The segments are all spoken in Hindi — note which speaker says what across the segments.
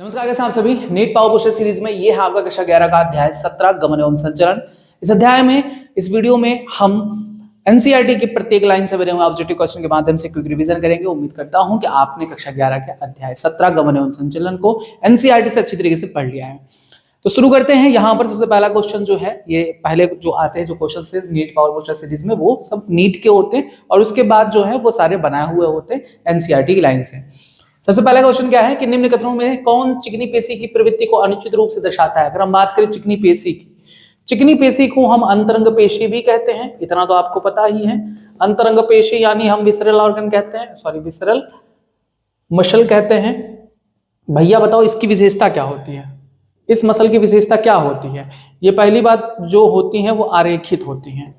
Speaker 1: नमस्कार, कैसे आप सभी। नीट पावर क्वेश्चन सीरीज में ये है आपका कक्षा 11 का अध्याय 17 गमन एवं संचरण। इस अध्याय में इस वीडियो में हम एनसीईआरटी की प्रत्येक लाइन से बने हुए ऑब्जेक्टिव क्वेश्चन के माध्यम से क्विक रिवीजन करेंगे। उम्मीद करता हूं कि आपने कक्षा 11 के अध्याय 17 गमन एवं संचलन को एनसीईआरटी से अच्छी तरीके से पढ़ लिया है। तो शुरू करते हैं। यहाँ पर सबसे पहला क्वेश्चन जो है, ये पहले जो आते हैं जो क्वेश्चन से नीट पावर क्वेश्चन सीरीज में, वो सब नीट के होते हैं और उसके बाद जो है वो सारे बनाए हुए होते हैं एनसीईआरटी की लाइन से। सबसे पहला क्वेश्चन क्या है कि निम्न कथनों में कौन चिकनी पेशी की प्रवृत्ति को अनुचित रूप से दर्शाता है। अगर हम बात करें चिकनी पेशी की, चिकनी पेशी को हम अंतरंग पेशी भी कहते हैं, इतना तो आपको पता ही है। अंतरंग पेशी यानी हम विसरल ऑर्गन कहते हैं, सॉरी विसरल मसल कहते हैं। भैया बताओ इसकी विशेषता क्या होती है, इस मसल की विशेषता क्या होती है। ये पहली बात जो होती है वो आरेखित होती हैं,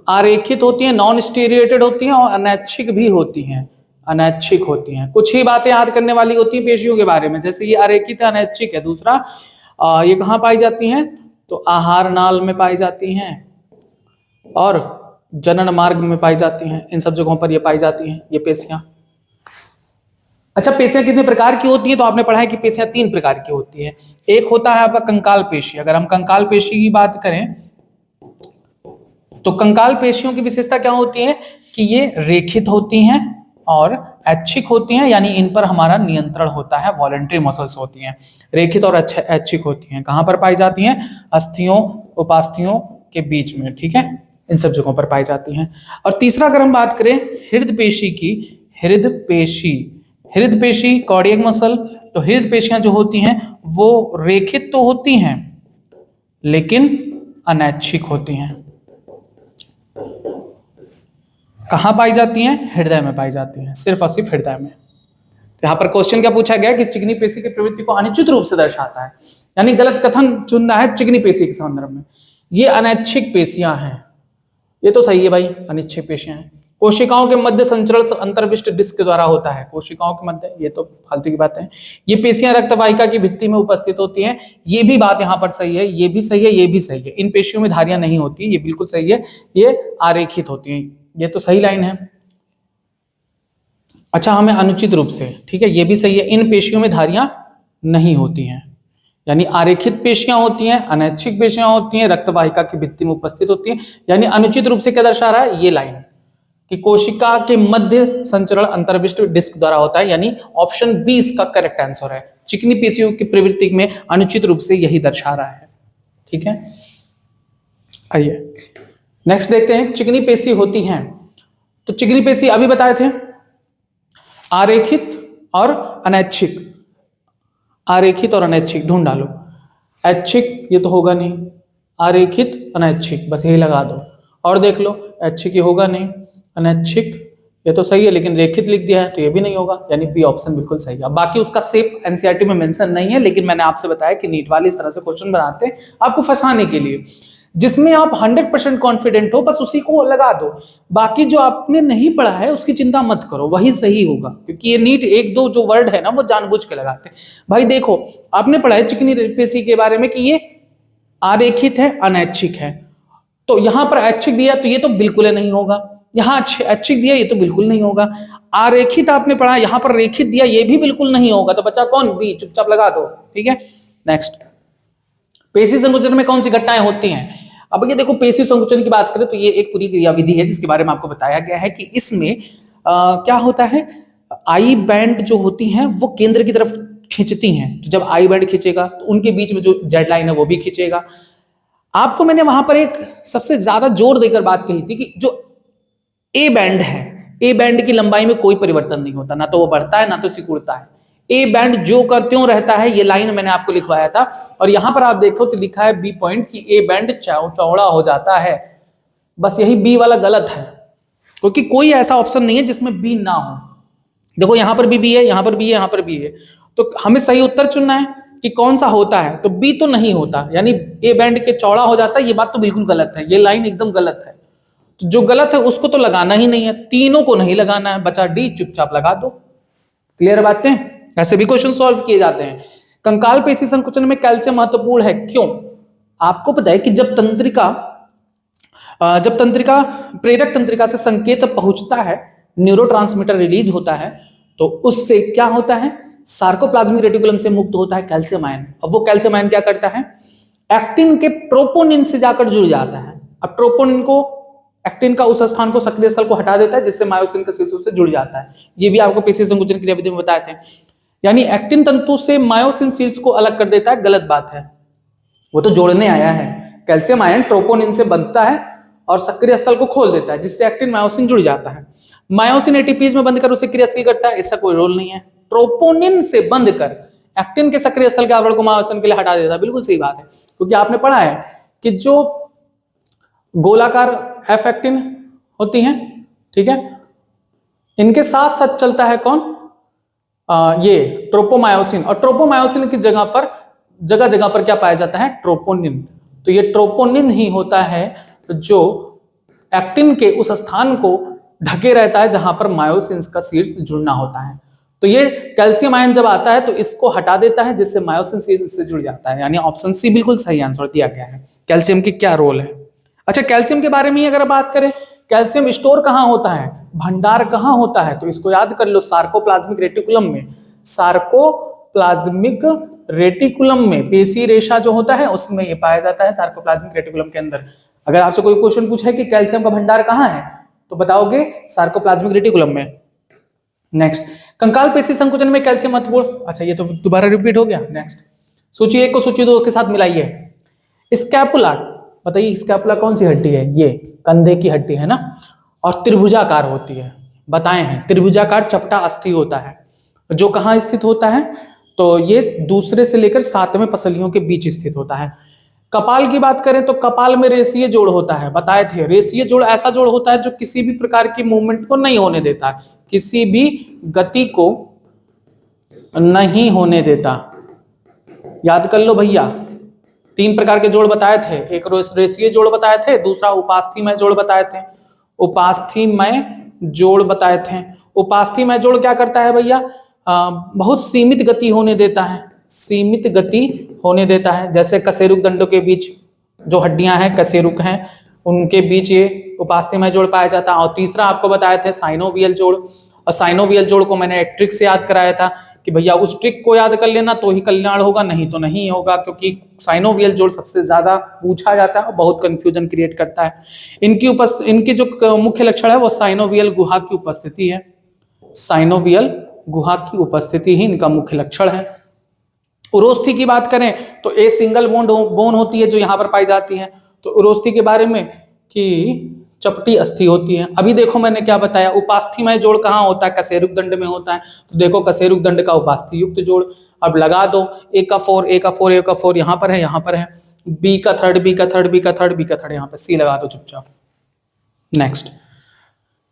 Speaker 1: आरेखित होती हैं, नॉन स्टीरिएटेड होती हैं और अनैच्छिक भी होती हैं, अनैच्छिक होती हैं। कुछ ही बातें याद करने वाली होती हैं पेशियों के बारे में, जैसे ये आरेखित है, अनैच्छिक है। दूसरा ये कहाँ पाई जाती हैं, तो आहार नाल में पाई जाती हैं और जनन मार्ग में पाई जाती हैं। इन सब जगहों पर ये पाई जाती हैं ये पेशियां। अच्छा, पेशियां कितने प्रकार की होती हैं, तो आपने पढ़ा है कि पेशियां 3 प्रकार की होती है। एक होता है आपका कंकाल पेशी। अगर हम कंकाल पेशी की बात करें तो कंकाल पेशियों की विशेषता क्या होती है कि ये रेखित होती हैं और ऐच्छिक होती हैं, यानी इन पर हमारा नियंत्रण होता है, वॉलंटरी मसल्स होती हैं। रेखित और ऐच्छिक होती हैं। कहां पर पाई जाती हैं, अस्थियों उपास्थियों के बीच में, ठीक है, इन सब जगहों पर पाई जाती हैं। और तीसरा अगर हम बात करें हृदय पेशी की, हृदय पेशी, हृदय पेशी कार्डियक मसल, तो हृदय पेशियां जो होती हैं वो रेखित तो होती हैं लेकिन अनैच्छिक होती हैं। कहां पाई जाती हैं, हृदय में पाई जाती हैं, सिर्फ और सिर्फ हृदय में। यहाँ पर क्वेश्चन क्या पूछा गया कि चिकनी पेशी की प्रवृत्ति को अनुचित रूप से दर्शाता है, यानी गलत कथन चुनना है चिकनी पेशी के संदर्भ में। ये अनैच्छिक पेशियां हैं, ये तो सही है भाई, अनिच्छिक पेशियां हैं। कोशिकाओं के मध्य संचरण अंतर्विष्ट डिस्क के द्वारा होता है। कोशिकाओं के मध्य, ये तो फालतू की बात है। ये पेशियां रक्त वाहिका की भित्ति में उपस्थित होती हैं। ये भी बात यहाँ पर सही है, ये भी सही है, ये भी सही है। इन पेशियों में धारियां नहीं होती, ये बिल्कुल सही है। ये आरेखित होती हैं, ये तो सही लाइन है। अच्छा, हमें अनुचित रूप से, ठीक है, ये भी सही है। इन पेशियों में धारियां नहीं होती हैं, यानी आरेखित पेशियां होती हैं, अनैच्छिक पेशियां होती हैं, रक्त वाहिका की भित्ति में उपस्थित होती हैं। यानी अनुचित रूप से क्या दर्शा रहा है, ये लाइन कि कोशिका के मध्य संचरण अंतर्विष्ट डिस्क द्वारा होता है, यानी ऑप्शन बी इसका करेक्ट आंसर है। चिकनी पेशियों की प्रवृत्ति में अनुचित रूप से यही दर्शा रहा है, ठीक है। आइए नेक्स्ट देखते हैं, चिकनी पेशी होती हैं। तो चिकनी पेशी अभी बताए थे आरेखित और अनैच्छिक, आरेखित और अनैच्छिक ढूंढ डालो। ऐच्छिक ये तो होगा नहीं, आरेखित अनैच्छिक बस यही लगा दो और देख लो, ऐच्छिक ये होगा नहीं, अनैच्छिक ये तो सही है लेकिन रेखित लिख दिया है तो ये भी नहीं होगा, यानी बी ऑप्शन बिल्कुल सही है। बाकी उसका सेप एनसीईआरटी में मेंशन नहीं है, लेकिन मैंने आपसे बताया कि नीट वाले इस तरह से क्वेश्चन बनाते हैं आपको फंसाने के लिए। जिसमें आप 100% कॉन्फिडेंट हो बस उसी को लगा दो, बाकी जो आपने नहीं पढ़ा है उसकी चिंता मत करो, वही सही होगा। क्योंकि ये नीट 1-2 जो वर्ड है ना वो जानबूझ के लगाते हैं। भाई देखो, आपने पढ़ा है चिकनी पेशी के बारे में कि ये आरेखित है, अनैच्छिक है, तो यहां पर ऐच्छिक दिया तो ये तो बिल्कुल नहीं होगा, यहां ऐच्छिक दिया ये तो बिल्कुल नहीं होगा। आरेखित आपने पढ़ा, यहां पर रेखित दिया ये भी बिल्कुल नहीं होगा, तो बचा कौन, बी, चुपचाप लगा दो, ठीक है। नेक्स्ट, पेशी संकुचन में कौन सी घटनाएं होती हैं। अब ये देखो, पेशी संकुचन की बात करें तो ये एक पूरी क्रियाविधि है जिसके बारे में आपको बताया गया है कि इसमें क्या होता है, आई बैंड जो होती हैं वो केंद्र की तरफ खींचती हैं। तो जब आई बैंड खींचेगा तो उनके बीच में जो जेड लाइन है वो भी खींचेगा। आपको मैंने वहां पर एक सबसे ज्यादा जोर देकर बात कही थी कि जो ए बैंड है, ए बैंड की लंबाई में कोई परिवर्तन नहीं होता, ना तो वो बढ़ता है ना तो सिकुड़ता है। ए बैंड जो का त्यों रहता है, ये लाइन मैंने आपको लिखवाया था। और यहां पर आप देखो तो लिखा है बी पॉइंट कि ए बैंड चौड़ा हो जाता है, बस यही बी वाला गलत है, क्योंकि कोई ऐसा ऑप्शन नहीं है जिसमें बी ना हो। देखो यहां पर भी बी है, यहां पर भी है, यहां पर भी है, तो हमें सही उत्तर चुनना है कि कौन सा होता है। तो बी तो नहीं होता, यानी ए बैंड के चौड़ा हो जाता है, ये बात तो बिल्कुल गलत है, ये लाइन एकदम गलत है। तो जो गलत है उसको तो लगाना ही नहीं है, तीनों को नहीं लगाना है, बचा डी, चुपचाप लगा दो। क्लियर बातें, ऐसे भी क्वेश्चन सॉल्व किए जाते हैं। कंकाल पेशी संकुचन में कैल्शियम महत्वपूर्ण है, क्यों। आपको पता है कि जब तंत्रिका प्रेरक तंत्रिका से संकेत पहुंचता है, न्यूरोट्रांसमीटर रिलीज होता है, तो उससे क्या होता है सार्कोप्लाज्मिक रेटिकुलम से मुक्त होता है कैल्शियम आयन। अब वो कैल्शियम आयन क्या करता है, एक्टिन के ट्रोपोनिन से जाकर जुड़ जाता है। अब ट्रोपोनिन को, एक्टिन का उस स्थान को, सक्रिय स्थल को हटा देता है, जिससे मायोसिन के शीर्ष से जुड़ जाता है। ये भी आपको पेशी संकुचन क्रियाविधि में बताए थे। यानी एक्टिन तंतु से मायोसिन शीर्ष को अलग कर देता है, गलत बात है, वो तो जोड़ने आया है। कैल्शियम आयन ट्रोपोनिन से बनता है और सक्रिय स्थल को खोल देता है, जिससे एक्टिन मायोसिन जुड़ जाता है। मायोसिन एटीपीज में बंद कर उसे क्रियाशील करता है, इसका कोई रोल नहीं है। ट्रोपोनिन से बंद कर एक्टिन के सक्रिय स्थल के आवरण को मायोसिन के लिए हटा देता है, बिल्कुल सही बात है, क्योंकि आपने पढ़ा है कि जो गोलाकार एफ एक्टिन होती हैं, ठीक है, इनके साथ साथ चलता है कौन, ये ट्रोपोमायोसिन, और ट्रोपोमायोसिन की जगह पर क्या पाया जाता है, ट्रोपोनिन। तो ये ट्रोपोनिन ही होता है जो एक्टिन के उस स्थान को ढके रहता है जहां पर मायोसिन का शीर्ष जुड़ना होता है। तो ये कैल्शियम आयन जब आता है तो इसको हटा देता है, जिससे मायोसिन शीर्ष से जुड़ जाता है। यानी ऑप्शन सी बिल्कुल सही आंसर दिया गया है। कैल्शियम की क्या रोल है। अच्छा, कैल्शियम के बारे में अगर बात करें, कैल्शियम स्टोर कहां होता है, भंडार कहां होता है, तो इसको याद कर लो, सार्कोप्लाज्मिक रेटिकुलम में। सार्कोप्लाज्मिक रेटिकुलम में पेशी रेशा जो होता है उसमें ये पाया जाता है, सार्कोप्लाज्मिक रेटिकुलम के अंदर। अगर आपसे कोई क्वेश्चन पूछा है कि कैल्शियम का भंडार कहां है, तो बताओगे सार्कोप्लाज्मिक रेटिकुलम में। नेक्स्ट, कंकाल पेशी संकुचन में कैल्शियम महत्वपूर्ण। अच्छा, ये तो दोबारा रिपीट हो गया। नेक्स्ट, सूची 1 को सूची 2 के साथ मिलाइए। स्कैपुला, बताइए स्कैपुला कौन सी हड्डी है, ये कंधे की हड्डी है ना, और त्रिभुजाकार होती है, बताए हैं। त्रिभुजाकार चपटा अस्थि होता है, जो कहां स्थित होता है, तो ये दूसरे से लेकर 7वें पसलियों के बीच स्थित होता है। कपाल की बात करें तो कपाल में रेशीय जोड़ होता है, बताए थे। रेशीय जोड़ ऐसा जोड़ होता है जो किसी भी प्रकार की मूवमेंट को नहीं होने देता, किसी भी गति को नहीं होने देता। याद कर लो भैया, 3 प्रकार के जोड़ बताए थे, एक रेशीय जोड़ बताए थे, दूसरा उपास्थीमय जोड़ बताए थे। उपास्थीमय जोड़ बताए थे। उपास्थीमय जोड़ क्या करता है भैया, बहुत सीमित गति होने देता है, सीमित गति होने देता है। जैसे कशेरुक दंडों के बीच जो हड्डियां हैं, कशेरुक हैं, उनके बीच ये उपास्थीमय जोड़ पाया जाता है। और तीसरा आपको बताए थे साइनोवियल जोड़, और साइनोवियल जोड़ को मैंने एक ट्रिक से याद कराया था कि भैया उस ट्रिक को याद कर लेना तो ही कल्याण होगा, नहीं तो नहीं होगा, क्योंकि साइनोवियल जोड़ सबसे ज्यादा पूछा जाता है और बहुत कंफ्यूजन क्रिएट करता है। इनकी जो मुख्य लक्षण है वो साइनोवियल गुहा की उपस्थिति है। साइनोवियल गुहा की उपस्थिति ही इनका मुख्य लक्षण है। उरोस्थी की बात करें तो ए सिंगल बोन होती है जो यहाँ पर पाई जाती है। तो उरोस्थी के बारे में कि चपटी अस्थि होती है। अभी देखो मैंने क्या बताया, उपास्थीमय जोड़ कहाँ होता है, कशेरुक दंड में होता है। तो देखो कशेरुक दंड का उपास्थि युक्त जोड़, अब लगा दो, ए का 4 ए का 4 ए का 4 यहाँ पर है, यहाँ पर है, बी का थर्ड बी का थर्ड बी का थर्ड बी का थर्ड, यहाँ पर सी लगा दो चुपचाप। नेक्स्ट,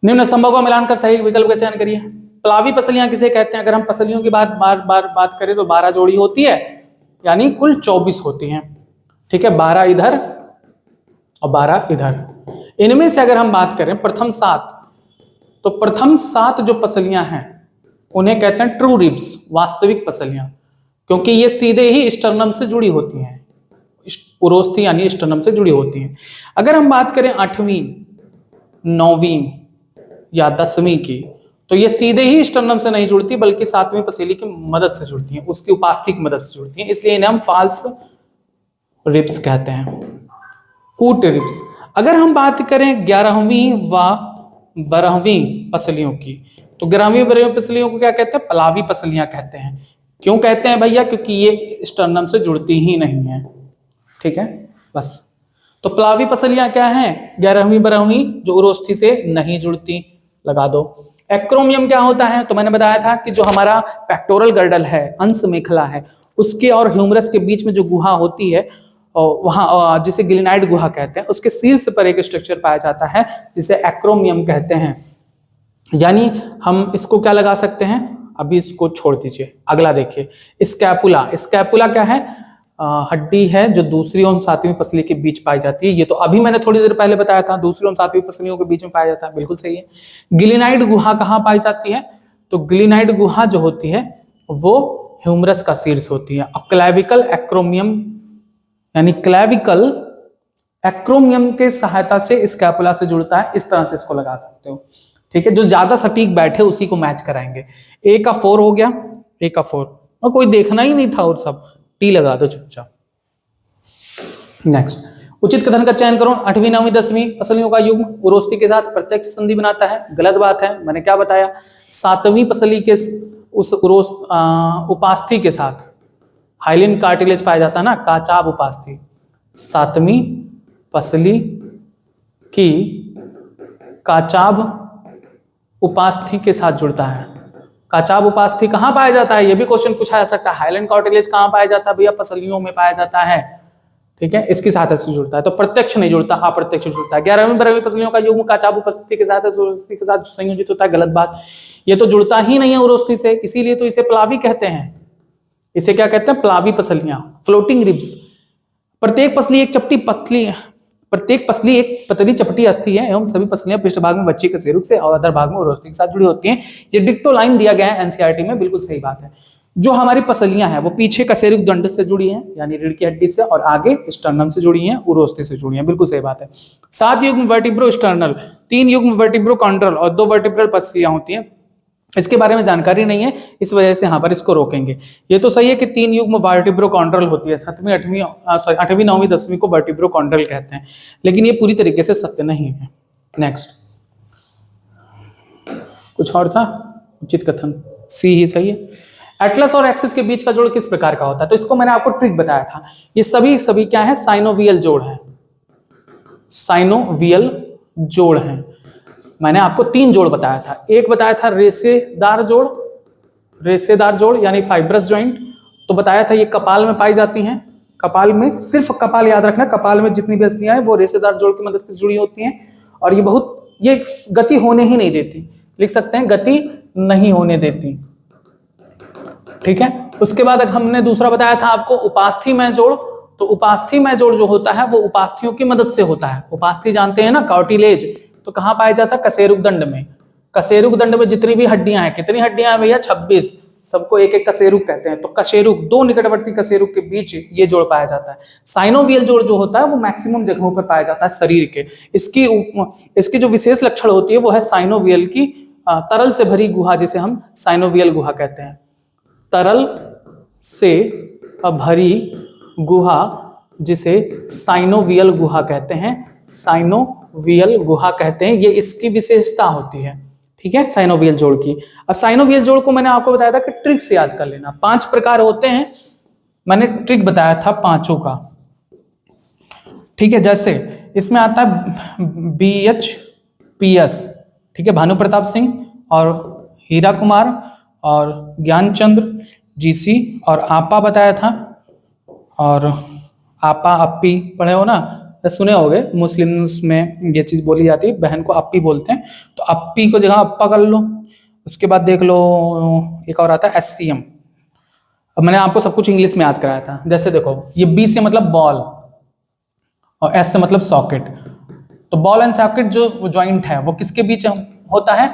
Speaker 1: निम्न स्तंभों का मिलान कर सही विकल्प का चयन करिए। प्लावी पसलियां किसे कहते हैं। अगर हम पसलियों की बात करें तो 12 जोड़ी होती है, यानी कुल 24 होती हैं, ठीक है, 12 इधर और 12 इधर। इनमें से अगर हम बात करें प्रथम 7, तो प्रथम 7 जो पसलियां हैं उन्हें कहते हैं ट्रू रिब्स, वास्तविक पसलियां, क्योंकि ये सीधे ही स्टर्नम से जुड़ी होती हैं, उरोस्थी यानी स्टर्नम से जुड़ी होती हैं। अगर हम बात करें 8वीं 9वीं या 10वीं की, तो ये सीधे ही स्टर्नम से नहीं जुड़ती बल्कि 7वीं पसेली की मदद से जुड़ती हैं, उसकी उपास्थि की मदद से जुड़ती हैं, इसलिए इन्हें हम फॉल्स रिब्स कहते हैं, कूट रिब्स। अगर हम बात करें 11वीं व 12वीं पसलियों की, तो 11वीं 12वीं पसलियों को क्या कहते हैं, प्लावी पसलियां कहते हैं। क्यों कहते हैं भैया, क्योंकि ये स्टर्नम से जुड़ती ही नहीं है, ठीक है, बस। तो प्लावी पसलियां क्या हैं, 11वीं 12वीं जो उरोस्थी से नहीं जुड़ती, लगा दो। एक्रोमियम क्या होता है, तो मैंने बताया था कि जो हमारा पेक्टोरल गर्डल है, अंश मेखला है, उसके और ह्यूमरस के बीच में जो गुहा होती है, वहां जिसे ग्लिनाइड गुहा कहते हैं, उसके शीर्ष पर एक स्ट्रक्चर पाया जाता है जिसे एक्रोमियम कहते हैं। यानी हम इसको क्या लगा सकते हैं, अभी इसको छोड़ दीजिए, अगला देखिए, स्कैपुला। स्कैपुला क्या है, हड्डी है जो दूसरी और 7वीं पसली के बीच पाई जाती है। ये तो अभी मैंने थोड़ी देर पहले बताया था, दूसरी और 7वीं पसलियों के बीच में पाया जाता है, बिल्कुल सही है। ग्लिनाइड गुहा कहाँ पाई जाती है, तो ग्लिनाइड गुहा जो होती है वो ह्यूमरस का शीर्ष होती है। अब क्लैविकल एक्रोमियम, यानी क्लैविकल एक्रोमियम के सहायता से स्कैपुला से जुड़ता है, इस तरह से इसको लगा सकते हो, ठीक है। जो ज्यादा सटीक बैठे उसी को मैच कराएंगे। ए का 4 हो गया, ए का 4, और कोई देखना ही नहीं था और सब, टी लगा दो चुपचाप। नेक्स्ट, उचित कथन का चयन करो। 8वीं 9वीं 10वीं पसलियों का युग्म उरोस्ती के साथ प्रत्यक्ष संधि बनाता है, गलत बात है। मैंने क्या बताया, 7वीं पसली के उस उपास्थि के साथ हाइलिन कार्टिलेज पाया जाता है ना, काचाब उपास्थि, 7वीं पसली की काचाब उपास्थि के साथ जुड़ता है। काचाब उपास्थि कहाँ पाया जाता है, ये भी क्वेश्चन पूछा जा सकता है। हाइलिन कार्टिलेज कहाँ पाया जाता है भैया, पसलियों में पाया जाता है, ठीक है, इसके साथ ऐसे जुड़ता है। तो प्रत्यक्ष नहीं जुड़ता, अप्रत्यक्ष जुड़ता है। 11वीं 12वीं पसलियों का युग्म काचाब उपस्थिति के साथ उरोस्ती के साथ संयोजित होता है, गलत बात, ये तो जुड़ता ही नहीं है उरोस्ती से, इसीलिए तो इसे प्लावी कहते हैं। इसे क्या कहते हैं, प्लावी पसलियां, फ्लोटिंग रिब्स। प्रत्येक पसली एक चपटी पतली, प्रत्येक पसली एक पतली चपटी अस्थि है एवं सभी पसलियां पृष्ठभाग में बच्ची कशेरुक से और अधर भाग में उरोस्ती के साथ जुड़ी होती हैं। ये डिक्टो लाइन दिया गया है एनसीईआरटी में, बिल्कुल सही बात है। जो हमारी पसलियां हैं वो पीछे कशेरुक दंड से जुड़ी हैं, यानी रीढ़ की हड्डी से, और आगे स्टर्नम से जुड़ी हैं, उरोस्ती से जुड़ी हैं, बिल्कुल सही बात है। 7 युग्म वर्टिब्रो स्टर्नल, 3 युग्म वर्टिब्रो कॉन्ड्रल और 2 वर्टिब्रल पसलियां होती हैं। इसके बारे में जानकारी नहीं है, इस वजह से यहाँ पर इसको रोकेंगे। ये तो सही है कि 3 युग्म वर्टिब्रो कॉन्ड्रल होती है, 7वीं 8वीं 9वीं 10वीं को वर्टिब्रो कॉन्ड्रल कहते हैं, लेकिन ये पूरी तरीके से सत्य नहीं है। नेक्स्ट, कुछ और था, उचित कथन सी ही सही है। एटलस और एक्सिस के बीच का जोड़ किस प्रकार का होता है, तो इसको मैंने आपको ट्रिक बताया था। ये सभी क्या है, साइनोवियल जोड़ है, साइनोवियल जोड़ है। मैंने आपको 3 जोड़ बताया था। एक बताया था रेशेदार जोड़, रेशेदार जोड़ यानी फाइब्रस जॉइंट, तो बताया था ये कपाल में पाई जाती हैं। कपाल में, सिर्फ कपाल याद रखना, कपाल में जितनी भी अस्थियां हैं वो रेशेदार जोड़ की मदद से जुड़ी होती हैं, और ये गति होने ही नहीं देती, लिख सकते हैं गति नहीं होने देती, ठीक है। उसके बाद हमने दूसरा बताया था आपको उपास्थि में जोड़, तो उपास्थि में जोड़ जो होता है वो उपास्थियों की मदद से होता है। उपास्थि जानते हैं ना, कार्टिलेज, तो कहाँ पाया जाता है, कशेरुक दंड में। कशेरुक दंड में जितनी भी हड्डियां हैं, कितनी हड्डियां हैं भैया, 26, सबको एक एक कशेरुक कहते हैं। तो कशेरुक, 2 निकटवर्ती कशेरुक के बीच ये जोड़ पाया जाता है। साइनोवियल जोड़ जो होता है वो मैक्सिमम जगहों पर पाया जाता है शरीर के। इसकी जो विशेष लक्षण होती है वो है साइनोवियल की तरल से भरी गुहा, जिसे हम साइनोवियल गुहा कहते हैं। तरल से भरी गुहा जिसे साइनोवियल गुहा कहते हैं, साइनोवियल गुहा कहते हैं, ये इसकी विशेषता होती है, ठीक है, साइनोवियल जोड़ की। अब साइनोवियल जोड़ को मैंने आपको बताया था कि ट्रिक से याद कर लेना। 5 प्रकार होते हैं, मैंने ट्रिक बताया था 5 का, ठीक है। जैसे इसमें आता है BHPS, ठीक है, भानु प्रताप सिंह और हीरा कुमार और ज्ञानचंद्र GC, और आपा बताया था, और आपा अप्पी पढ़े हो ना, सुने होगे, मुस्लिम्स में ये चीज बोली जाती है, बहन को अप्पी बोलते हैं, तो अप्पी को जगह अप्पा कर लो। उसके बाद देख लो एक और आता है SCM। अब मैंने आपको सब कुछ इंग्लिश में याद कराया था। जैसे देखो, ये B से मतलब बॉल और S से मतलब सॉकेट, तो बॉल एंड सॉकेट जो ज्वाइंट है वो किसके बीच होता है,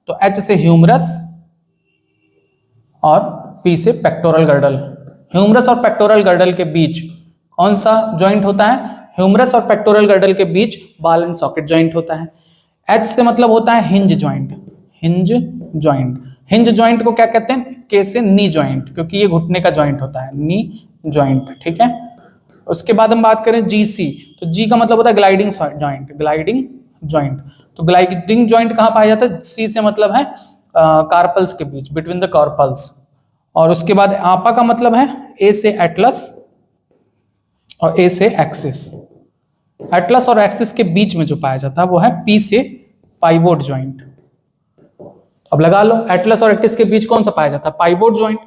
Speaker 1: तो H से ह्यूमरस और P से पेक्टोरल गर्डल। ह्यूमरस और पेक्टोरल गर्डल के बीच कौन सा ज्वाइंट होता है, ह्यूमरस और पेक्टोरल गर्डल के बीच बॉल एंड सॉकेट ज्वाइंट होता है। H से मतलब होता है hinge joint, hinge joint. Hinge joint को क्या कहते हैं, K से नी ज्वाइंट, क्योंकि ये घुटने का ज्वाइंट होता है, नी ज्वाइंट, ठीक है। उसके बाद हम बात करें GC, तो G का मतलब होता है ग्लाइडिंग ज्वाइंट, ग्लाइडिंग ज्वाइंट। तो ग्लाइडिंग ज्वाइंट कहाँ पाया जाता है, C से मतलब है कार्पल्स के बीच, बिटवीन द कार्पल्स। और उसके बाद आपा का मतलब है A से एटलस और A से एक्सिस। एटलस और एक्सिस के बीच में जो पाया जाता है वो है P से पाइवोट ज्वाइंट। अब लगा लो, एटलस और एक्सिस के बीच कौन सा पाया जाता है, पाइवोट ज्वाइंट।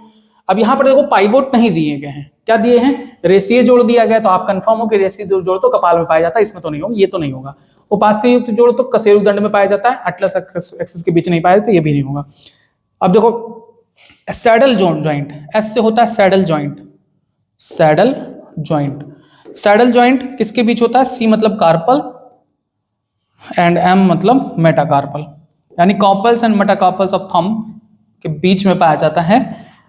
Speaker 1: अब यहां पर देखो पाइवोट नहीं दिए गए हैं, क्या दिए हैं, रेशिये जोड़ दिया गया, तो आप कंफर्म हो कि रेशिये जोड़ तो कपाल में पाया जाता है, इसमें तो नहीं होगा, ये तो नहीं होगा। उपास्थि युक्त जोड़ तो कशेरुक दंड में पाया जाता है, एटलस एक्सिस के बीच नहीं पाया जाता, ये भी नहीं होगा। अब देखो सैडल ज्वाइंट, S से होता है saddle joint, saddle joint. Saddle joint किसके बीच होता है, C मतलब कार्पल एंड M मतलब मेटाकार्पल, यानी carpals and metacarpals of thumb के बीच में पाया जाता है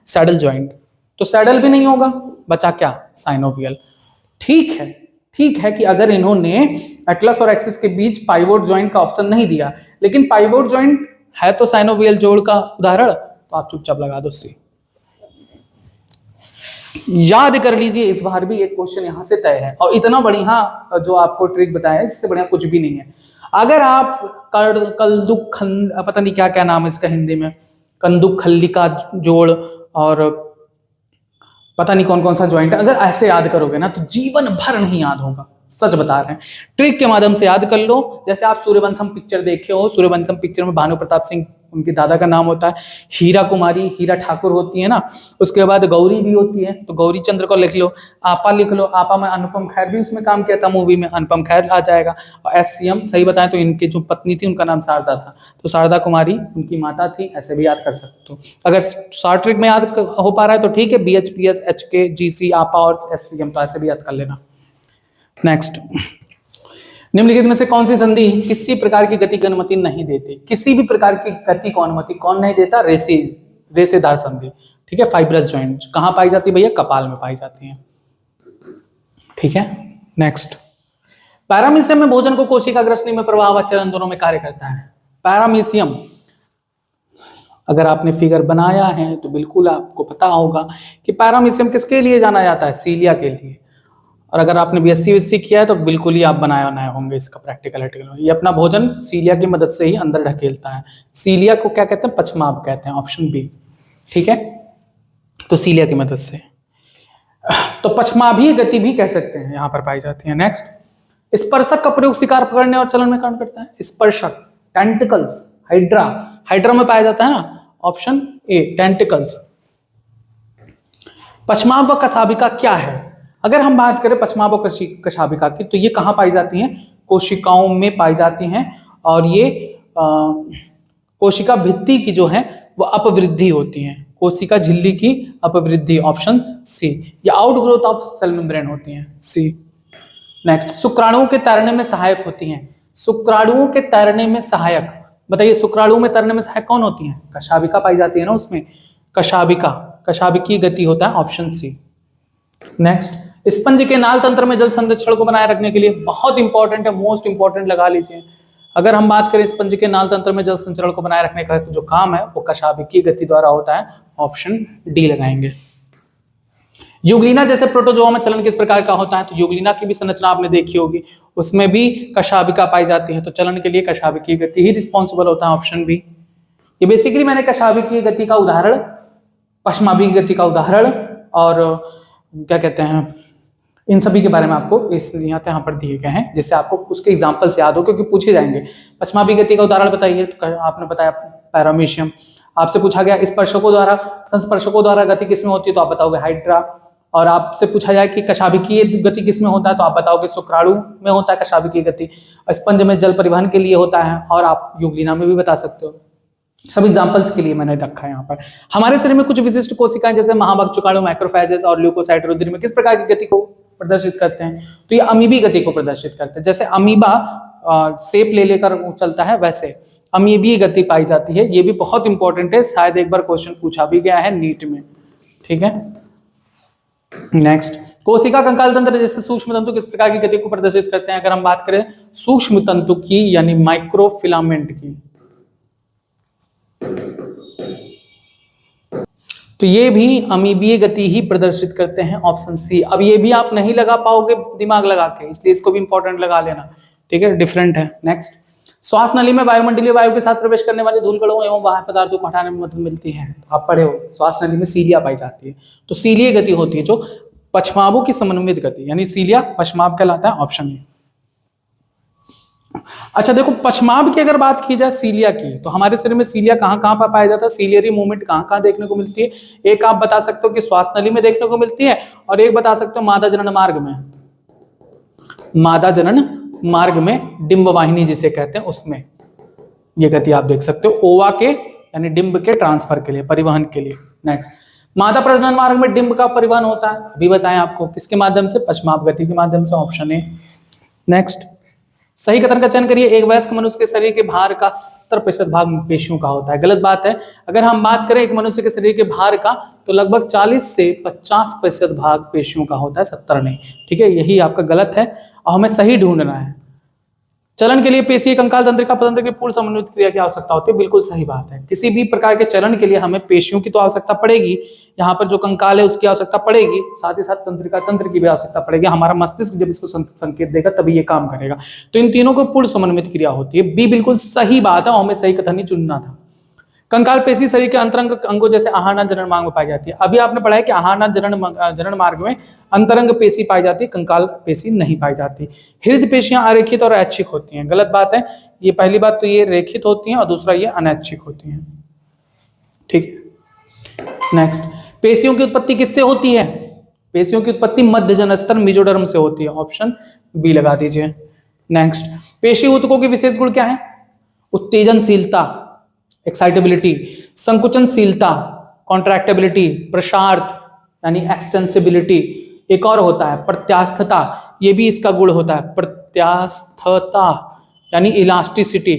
Speaker 1: सैडल ज्वाइंट। तो सैडल भी नहीं होगा, बचा क्या, साइनोवियल। ठीक है कि अगर इन्होंने एटलस और एक्सिस के बीच पाइवोट ज्वाइंट का ऑप्शन नहीं दिया, लेकिन पाइवोट ज्वाइंट है तो साइनोवियल जोड़ का उदाहरण, तो आप चुपचाप लगा दो C। याद कर लीजिए, इस बार भी एक क्वेश्चन यहां से तय है, और इतना बढ़िया जो आपको ट्रिक बताया है, इससे बढ़िया कुछ भी नहीं है। अगर आप कलदुक पता नहीं क्या क्या नाम है इसका हिंदी में, कंदुक खल्ली का जोड़ और पता नहीं कौन कौन सा ज्वाइंट, अगर ऐसे याद करोगे ना तो जीवन भर नहीं याद होगा, सच बता रहे हैं। ट्रिक के माध्यम से याद कर लो। जैसे आप सूर्यवंशम पिक्चर देखे हो, सूर्यवंशम पिक्चर में भानु प्रताप सिंह उनके दादा का नाम होता है, हीरा कुमारी हीरा ठाकुर होती है ना, उसके बाद गौरी भी होती है, तो गौरी चंद्र को लिख लो, आपा लिख लो, आपा में अनुपम खेर भी उसमें काम किया था मूवी में, अनुपम खेर आ जाएगा। और SCM सही बताएं तो इनकी जो पत्नी थी उनका नाम शारदा था, तो शारदा कुमारी उनकी माता थी, ऐसे भी याद कर सकते हो। अगर शॉर्ट ट्रिक में याद हो पा रहा है तो ठीक है, BHPS HK GC आपा और SCM, तो ऐसे भी याद कर लेना। नेक्स्ट, निम्नलिखित में से कौन सी संधि किसी प्रकार की गति की अनुमति नहीं देती? किसी भी प्रकार की गति को अनुमति कौन नहीं देता? रेशेदार संधि, ठीक है। फाइब्रस जॉइंट कहां पाई जाती है भैया? कपाल में पाई जाती है, ठीक है। नेक्स्ट, पैरामीशियम में भोजन को कोशिका ग्रसनी में प्रवाह व चरण दोनों में कार्य करता है। पैरामीशियम, अगर आपने फिगर बनाया है तो बिल्कुल आपको पता होगा कि पैरामीशियम किसके लिए जाना जाता है? सीलिया के लिए। और अगर आपने BSc किया है तो बिल्कुल ही आप बनाए होंगे इसका प्रैक्टिकल। ये अपना भोजन सीलिया की मदद से ही अंदर ढकेलता है। सीलिया को क्या कहते हैं? पचमाप कहते हैं, ऑप्शन बी, ठीक है। तो सीलिया की मदद से, तो पचमाभीय गति भी कह सकते हैं, यहां पर पाई जाती है। नेक्स्ट, स्पर्शक का प्रयोग शिकार पकड़ने और चलन में काम करता है। स्पर्शक, टेंटिकल्स, हाइड्रा में पाया जाता है ना, ऑप्शन ए टेंटिकल्स। पचमाप व कशाभिका क्या है? अगर हम बात करें पचमाप व कशाभिका की, तो ये कहां पाई जाती हैं? कोशिकाओं में पाई जाती हैं, और ये कोशिका भित्ति की जो है वो अपवृद्धि होती है, कोशिका झिल्ली की अपवृद्धि, ऑप्शन सी। या आउटग्रोथ ऑफ सेल मेम्ब्रेन होती है, सी। नेक्स्ट, शुक्राणुओं के तैरने में सहायक होती हैं। शुक्राणुओं के तैरने में सहायक, बताइए शुक्राणुओं में तैरने में सहायक कौन होती है? कशाभिका पाई जाती है ना उसमें, कशाभिकी गति होता है, ऑप्शन सी। नेक्स्ट, स्पंज के नाल तंत्र में जल संरक्षण को बनाए रखने के लिए, बहुत इंपॉर्टेंट है, मोस्ट इंपॉर्टेंट लगा लीजिए। अगर हम बात करें स्पंज के नाल तंत्र में जल संचरण को बनाए रखने का जो काम है वो कशाभिकी गति द्वारा होता है, ऑप्शन डी लगाएंगे। युगलिना जैसे प्रोटोजोआ में चलन किस प्रकार का होता है? तो युगलिना की भी संरचना आपने देखी होगी, उसमें भी कशाभिका पाई जाती है, तो चलन के लिए कशाभिकी गति ही रिस्पॉन्सिबल होता है, ऑप्शन बी। ये बेसिकली मैंने कशाभिकी गति का उदाहरण, पश्माभिकी गति का उदाहरण और क्या कहते हैं, इन सभी के बारे में आपको यहाँ पर दिए गए हैं, जिससे आपको उसके एग्जांपल्स याद हो, क्योंकि पूछे जाएंगे। पश्माभिकी गति का उदाहरण बताइए, तो आपने बताया पैरामीशियम। आपसे पूछा गया स्पर्शकों द्वारा, संस्पर्शकों द्वारा गति किसमें होती है, तो आप बताओगे हाइड्रा। और आपसे पूछा जाए कि कशाभिकीय गति किसमें होता है, तो आप बताओगे शुक्राणु में होता है कशाभिकीय गति, स्पंज में जल परिवहन के लिए होता है, और आप युगलिना में भी बता सकते हो। सब एग्जांपल्स के लिए मैंने रखा है यहाँ पर। हमारे शरीर में कुछ विशिष्ट कोशिकाएं जैसे महाभक्षुकाणु, मैक्रोफेजेस और ल्यूकोसाइट रुधिर में किस प्रकार की गति को प्रदर्शित करते हैं? तो ये अमीबी गति को प्रदर्शित करते हैं। जैसे अमीबा शेप ले लेकर चलता है, वैसे अमीबी गति पाई जाती है। ये भी बहुत इंपॉर्टेंट है, शायद एक बार क्वेश्चन पूछा भी गया है नीट में, ठीक है। नेक्स्ट, कोशिका कंकाल तंत्र जैसे सूक्ष्म तंतु किस प्रकार की गति को प्रदर्शित करते हैं? अगर हम बात करें सूक्ष्म तंतु की, यानी माइक्रोफिलामेंट की, तो ये भी अमीबीय गति ही प्रदर्शित करते हैं, ऑप्शन सी। अब ये भी आप नहीं लगा पाओगे दिमाग लगा के, इसलिए इसको भी इंपॉर्टेंट लगा लेना, ठीक है, डिफरेंट है। नेक्स्ट, श्वास नली में वायुमंडलीय वायु के साथ प्रवेश करने वाले धूल कणों एवं बाह्य पदार्थों को हटाने में मदद मिलती है। आप पढ़े हो, श्वास नली में सीलिया पाई जाती है, तो सीलिया गति होती है जो पश्माभों की समन्वित गति, यानी सीलिया पश्माभ कहलाता है, ऑप्शन ए। अच्छा देखो, पश्माभ की अगर बात की जाए सीलिया की, तो हमारे शरीर में सीलिया कहां कहां पर पाया जाता है? सीलियरी मूवमेंट कहां कहां देखने को मिलती है? एक आप बता सकते हो कि श्वास नली में देखने को मिलती है, और एक बता सकते हो मादा जनन मार्ग में, मादा जनन मार्ग में डिंब वाहिनी जिसे कहते हैं, उसमें ये गति आप देख सकते हो, ओवा के यानी डिंब के ट्रांसफर के लिए, परिवहन के लिए। नेक्स्ट, मादा प्रजनन मार्ग में डिंब का परिवहन होता है, अभी बताएं आपको किसके माध्यम से? पश्माभ गति के माध्यम से, ऑप्शन ए। नेक्स्ट, सही कथन का चयन करिए। एक वयस्क मनुष्य के शरीर के भार का 70% भाग पेशियों का होता है। गलत बात है। अगर हम बात करें एक मनुष्य के शरीर के भार का, तो लगभग 40 से 50% भाग पेशियों का होता है, 70 नहीं, ठीक है, यही आपका गलत है और हमें सही ढूंढना है। चलन के लिए पेशीय कंकाल तंत्रिका पतंत्र की पूर्ण समन्वित क्रिया की आवश्यकता होती है, बिल्कुल सही बात है। किसी भी प्रकार के चलन के लिए हमें पेशियों की तो आवश्यकता पड़ेगी, यहाँ पर जो कंकाल है उसकी आवश्यकता पड़ेगी, साथ ही साथ तंत्रिका तंत्र की भी आवश्यकता पड़ेगी। हमारा मस्तिष्क जब इसको संकेत देगा तभी ये काम करेगा। तो इन तीनों को पूर्ण समन्वित क्रिया होती है, बी बिल्कुल सही बात है, हमें सही कथन ही चुनना था। कंकाल पेशी शरीर के अंतरंग अंगों जैसे आहारनाल जनन मार्ग में पाई जाती है। अभी आपने पढ़ा है कि आहारनाल जनन मार्ग में अंतरंग पेशी पाई जाती है, कंकाल पेशी नहीं पाई जाती। हृदय पेशियां अरेखित और ऐच्छिक होती हैं, गलत बात है। ये पहली बात तो ये रेखित होती हैं और दूसरा ये अनैच्छिक होती हैं। ठीक है, नेक्स्ट, पेशियों की उत्पत्ति किससे होती है? पेशियों की उत्पत्ति मध्य जनस्तर मेसोडर्म से होती है, ऑप्शन बी लगा दीजिए। नेक्स्ट, पेशी ऊतकों के विशेष गुण क्या है? उत्तेजनशीलता, एक्साइटेबिलिटी, संकुचनशीलता, कॉन्ट्रैक्टेबिलिटी, प्रसार्थ यानी एक्सटेंसिबिलिटी, एक और होता है प्रत्यास्थता, ये भी इसका गुण होता है, प्रत्यास्थता यानी इलास्टिसिटी,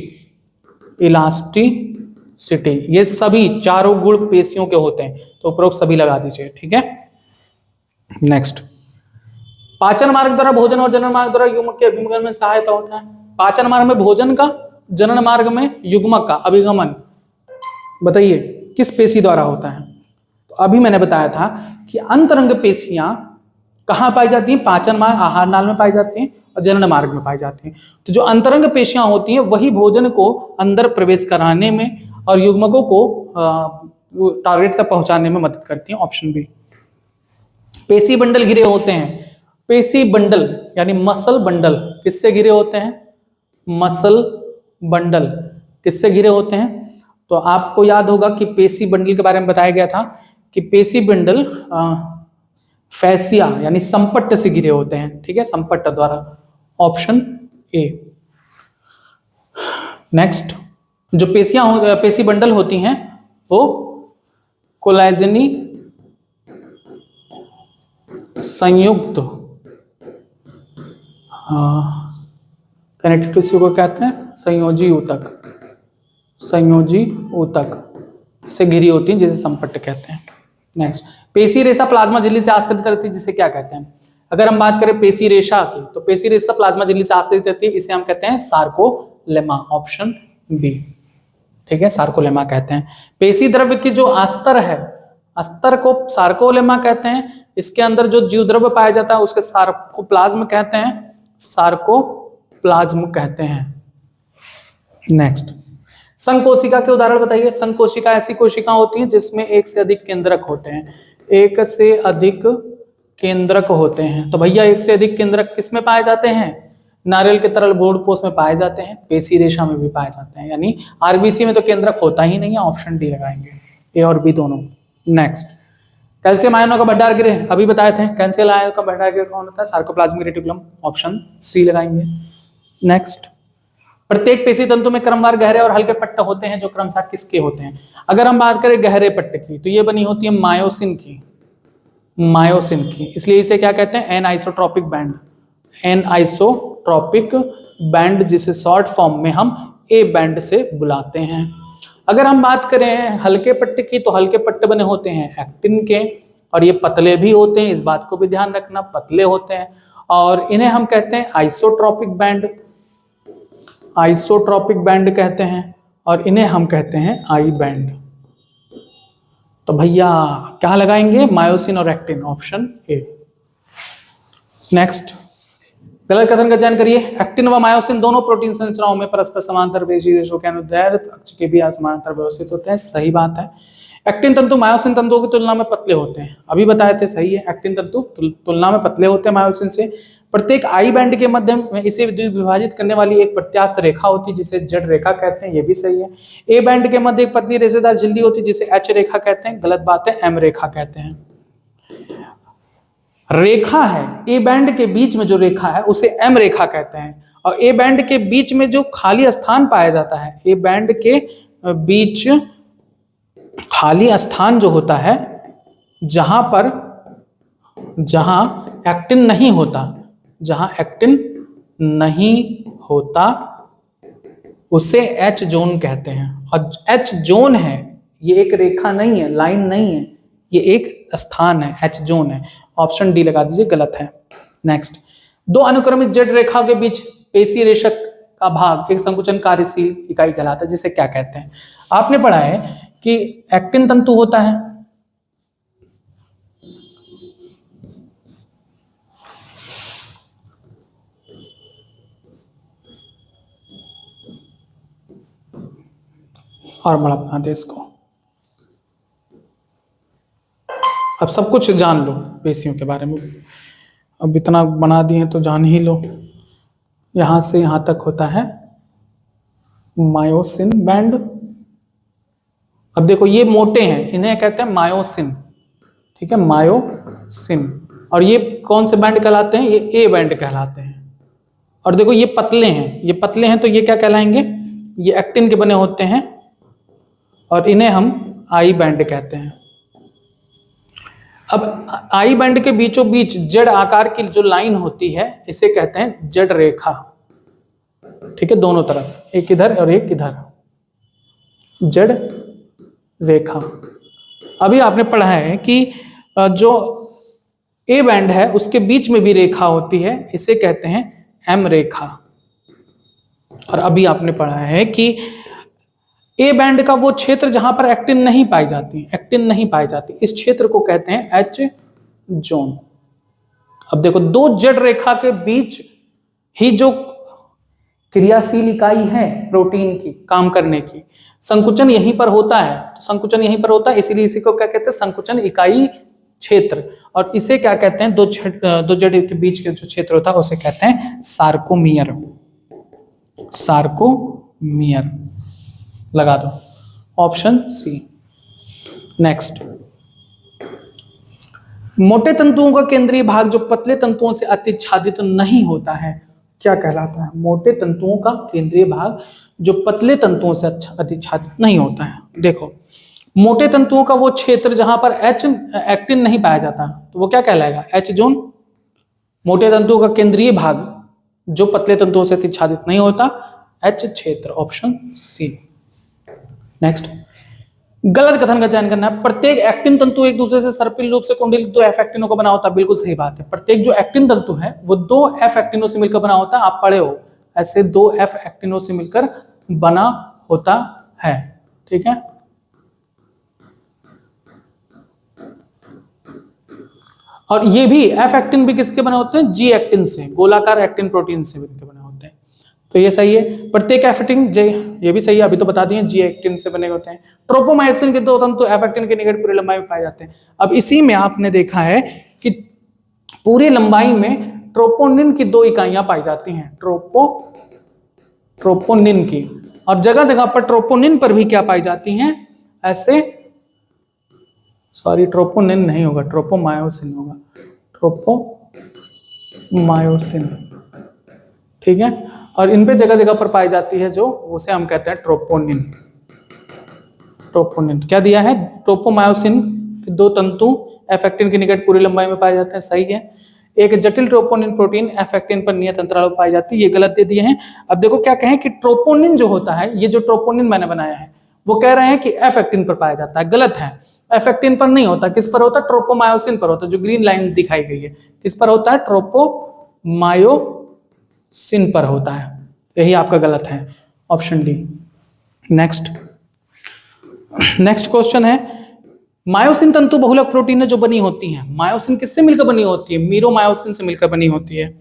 Speaker 1: इलास्टिसिटी, ये सभी चारों गुण पेशियों के होते हैं, तो उपरोक्त सभी लगा दीजिए। ठीक है, नेक्स्ट, पाचन मार्ग द्वारा भोजन और जनन मार्ग द्वारा युग्मक के अभिगमन में सहायता होता है। पाचन मार्ग में भोजन का, जनन मार्ग में युग्मक का अभिगमन, बताइए किस पेशी द्वारा होता है? तो अभी मैंने बताया था कि अंतरंग पेशियां कहां पाई जाती हैं? पाचन मार्ग, आहार नाल में पाई जाती हैं और जनन मार्ग में पाई जाती हैं। तो जो अंतरंग पेशियां होती हैं वही भोजन को अंदर प्रवेश कराने में और युग्मकों को टारगेट तक पहुंचाने में मदद करती हैं, ऑप्शन बी। पेशी बंडल घिरे होते हैं, पेशी बंडल यानी मसल बंडल किससे घिरे होते हैं? मसल बंडल किससे घिरे होते हैं? तो आपको याद होगा कि पेशी बंडल के बारे में बताया गया था कि पेशी बंडल फैसिया यानी संपट्ट से घिरे होते हैं। ठीक है, संपट्ट द्वारा, ऑप्शन ए। नेक्स्ट, जो पेशी बंडल होती हैं वो कोलेजनी संयुक्त कनेक्टिव टिश्यू को कहते हैं संयोजी ऊतक, संयोजी ऊतक से घिरी होती है जिसे संपट्ट कहते हैं। नेक्स्ट, पेशी रेशा प्लाज्मा झिल्ली से आश्रित रहती है, जिसे क्या कहते हैं? अगर हम बात करें पेशी रेशा की, तो पेशी रेशा प्लाज्मा झिल्ली से आश्रित रहती है, इसे हम कहते हैं सार्कोलेमा, ऑप्शन बी। ठीक है, सार्कोलेमा कहते हैं। पेशी द्रव्य की जो अस्तर है, अस्तर को सार्कोलेमा कहते हैं। इसके अंदर जो जीव द्रव्य पाया जाता है उसके सार्कोप्लाज्म कहते हैं, सार्कोप्लाज्म कहते हैं। नेक्स्ट, संकोशिका के उदाहरण बताइए। संकोशिका ऐसी कोशिका होती है जिसमें एक से अधिक केंद्रक होते हैं, एक से अधिक केंद्रक होते हैं। तो भैया एक से अधिक केंद्रक किस में पाए जाते हैं? नारियल के तरल बोर्डपोष में पाए जाते हैं, पेशी रेशा में भी पाए जाते हैं, यानी आरबीसी में तो केंद्रक होता ही नहीं है, ऑप्शन डी लगाएंगे, ए और बी दोनों। नेक्स्ट, कैल्शियम आयनों का भंडार गृह अभी बताए थे, कैल्शियम आयन का भंडार गृह कौन होता है? सार्कोप्लाज्मिक रेटिकुलम, ऑप्शन सी लगाएंगे। नेक्स्ट, प्रत्येक पेशी तंतु में क्रमवार गहरे और हल्के पट्ट होते हैं जो क्रमशः किसके होते हैं? अगर हम बात करें गहरे पट्ट की तो ये बनी होती है मायोसिन की, मायोसिन की, इसलिए इसे क्या कहते हैं? An isotropic band, an isotropic band, जिसे शॉर्ट फॉर्म में हम ए बैंड से बुलाते हैं। अगर हम बात करें हल्के पट्ट की तो हल्के पट्टे बने होते हैं एक्टिन के, और ये पतले भी होते हैं, इस बात को भी ध्यान रखना, पतले होते हैं, और इन्हें हम कहते हैं आइसोट्रोपिक बैंड, आइसोट्रोपिक बैंड कहते हैं, और इन्हें हम कहते हैं आई बैंड। तो भैया क्या लगाएंगे? मायोसिन और एक्टिन, ऑप्शन ए। नेक्स्ट, गलत कथन का चयन करिए। एक्टिन व मायोसिन दोनों प्रोटीन संरचनाओं में परस्पर समांतर पेशी रेशों के अनुदैर्ध्य अक्ष के भी समानांतर व्यवस्थित होते हैं, सही बात है। एक्टिन तंतु मायोसिन तंतुओं की तुलना में पतले होते हैं, अभी बताए थे, सही है, एक्टिन तंतु तुलना में पतले होते हैं मायोसिन से। प्रत्येक आई बैंड के मध्य में इसे द्विभाजित करने वाली एक प्रत्यास्थ रेखा होती है जिसे जेड रेखा कहते हैं, ये भी सही है। ए बैंड के मध्य एक पतली रेशेदार झिल्ली होती है जिसे एच रेखा कहते हैं, गलत बात है, एम रेखा कहते हैं। रेखा है, ए बैंड के बीच में जो रेखा है उसे एम रेखा कहते हैं, और ए बैंड के बीच में जो खाली स्थान पाया जाता है, ए बैंड के बीच खाली स्थान जो होता है जहां एक्टिन नहीं होता, जहां एक्टिन नहीं होता उसे एच जोन कहते हैं। और एच जोन है, ये एक रेखा नहीं है, लाइन नहीं है, ये एक स्थान है, एच जोन है, ऑप्शन डी लगा दीजिए, गलत है। नेक्स्ट, दो अनुक्रमित जेड रेखा के बीच पेशी रेशक का भाग एक संकुचन कार्यशील इकाई कहलाता है, जिसे क्या कहते हैं? आपने पढ़ा है कि एक्टिन तंतु होता है, और बड़ा बना दे इसको। अब सब कुछ जान लो पेशियों के बारे में, अब इतना बना दिए तो जान ही लो। यहां से यहां तक होता है मायोसिन बैंड। अब देखो ये मोटे हैं, इन्हें कहते हैं मायोसिन, ठीक है, मायोसिन। और ये कौन से बैंड कहलाते हैं? ये ए बैंड कहलाते हैं। और देखो ये पतले हैं, ये पतले हैं तो ये क्या कहलाएंगे? ये एक्टिन के बने होते हैं और इन्हें हम आई बैंड कहते हैं। अब आई बैंड के बीचों बीच जेड आकार की जो लाइन होती है इसे कहते हैं जेड रेखा, ठीक है, दोनों तरफ, एक इधर और एक इधर, जेड रेखा। अभी आपने पढ़ा है कि जो ए बैंड है उसके बीच में भी रेखा होती है, इसे कहते हैं एम रेखा। और अभी आपने पढ़ा है कि ए बैंड का वो क्षेत्र जहां पर एक्टिन नहीं पाई जाती, एक्टिन नहीं पाई जाती, इस क्षेत्र को कहते हैं एच जोन। अब देखो दो जेड रेखा के बीच ही जो क्रियाशील इकाई है प्रोटीन की काम करने की, संकुचन यहीं पर होता है, तो संकुचन यहीं पर होता है, इसीलिए इसी को क्या कहते हैं? संकुचन इकाई क्षेत्र। और इसे क्या कहते हैं? दो जेड के बीच के जो क्षेत्र होता है उसे कहते हैं सार्कोमियर। सार्कोमियर लगा दो, ऑप्शन सी। नेक्स्ट, मोटे तंतुओं का केंद्रीय भाग जो पतले तंतुओं से अतिच्छादित नहीं होता है क्या कहलाता है? मोटे तंतुओं का केंद्रीय भाग जो पतले तंतुओं से अतिच्छादित नहीं होता है। देखो मोटे तंतुओं का वो क्षेत्र जहां पर एच एक्टिन नहीं पाया जाता तो वो क्या कहलाएगा? H zone. मोटे तंतुओं का केंद्रीय भाग जो पतले तंतुओं से अतिच्छादित नहीं होता, एच क्षेत्र, ऑप्शन सी। नेक्स्ट, गलत कथन का चयन करना है। प्रत्येक एक्टिन तंतु एक दूसरे से सर्पिल रूप से कुंडलित दो एफ एक्टिनों का बना होता है। बिल्कुल सही बात है, प्रत्येक जो एक्टिन तंतु है वो दो एफ एक्टिनों से मिलकर बना होता है। आप पढ़े हो, ऐसे दो एफ एक्टिनों से मिलकर बना होता है, ठीक है। और ये भी एफ एक्टिन भी किसके बने होते हैं? जी एक्टिन से, गोलाकार एक्टिन प्रोटीन से मिलकर बने होते हैं, तो ये सही है। प्रत्येक एफ एक्टिन, ये भी सही है, अभी तो बता दिए, जी एक्टिन से बने होते हैं। ट्रोपोमायोसिन के दो तंतु एफ एक्टिन के निकट पूरी लंबाई में पाए जाते हैं। अब इसी में आपने देखा है कि पूरी लंबाई में ट्रोपोनिन की दो इकाइयां पाई जाती हैं, ट्रोपोनिन की, और जगह जगह पर ट्रोपोनिन पर भी क्या पाई जाती हैं? ऐसे, सॉरी ट्रोपोनिन नहीं होगा, ट्रोपोमायोसिन होगा, ट्रोपोमायोसिन, ठीक है। और इन पे जगह जगह पर पाई जाती है जो, उसे हम कहते हैं ट्रोपोनिन। ट्रोपोनिन क्या दिया है? ट्रोपोमायोसिन के दो तंतु एफ एक्टिन के निकट पूरी लंबाई में पाए जाते हैं, सही है। एक जटिल ट्रोपोनिन प्रोटीन एफ एक्टिन पर नियत अंतराल पर पाई जाती है, ये गलत दे दिए हैं। अब देखो क्या कहें कि ट्रोपोनिन जो होता है, ये जो ट्रोपोनिन मैंने बनाया है वो कह रहे हैं कि एफ एक्टिन पर पाया जाता है, गलत है। एफ एक्टिन पर नहीं होता, किस पर होता है? ट्रोपोमायोसिन पर होता है, जो ग्रीन लाइन दिखाई गई है किस पर होता है? ट्रोपोमायोसिन पर होता है, यही आपका गलत है, ऑप्शन डी। नेक्स्ट क्वेश्चन है, मायोसिन तंतु बहुलक प्रोटीन जो बनी होती हैं, मायोसिन किससे मिलकर बनी होती है? मीरोमायोसिन से मिलकर बनी होती है,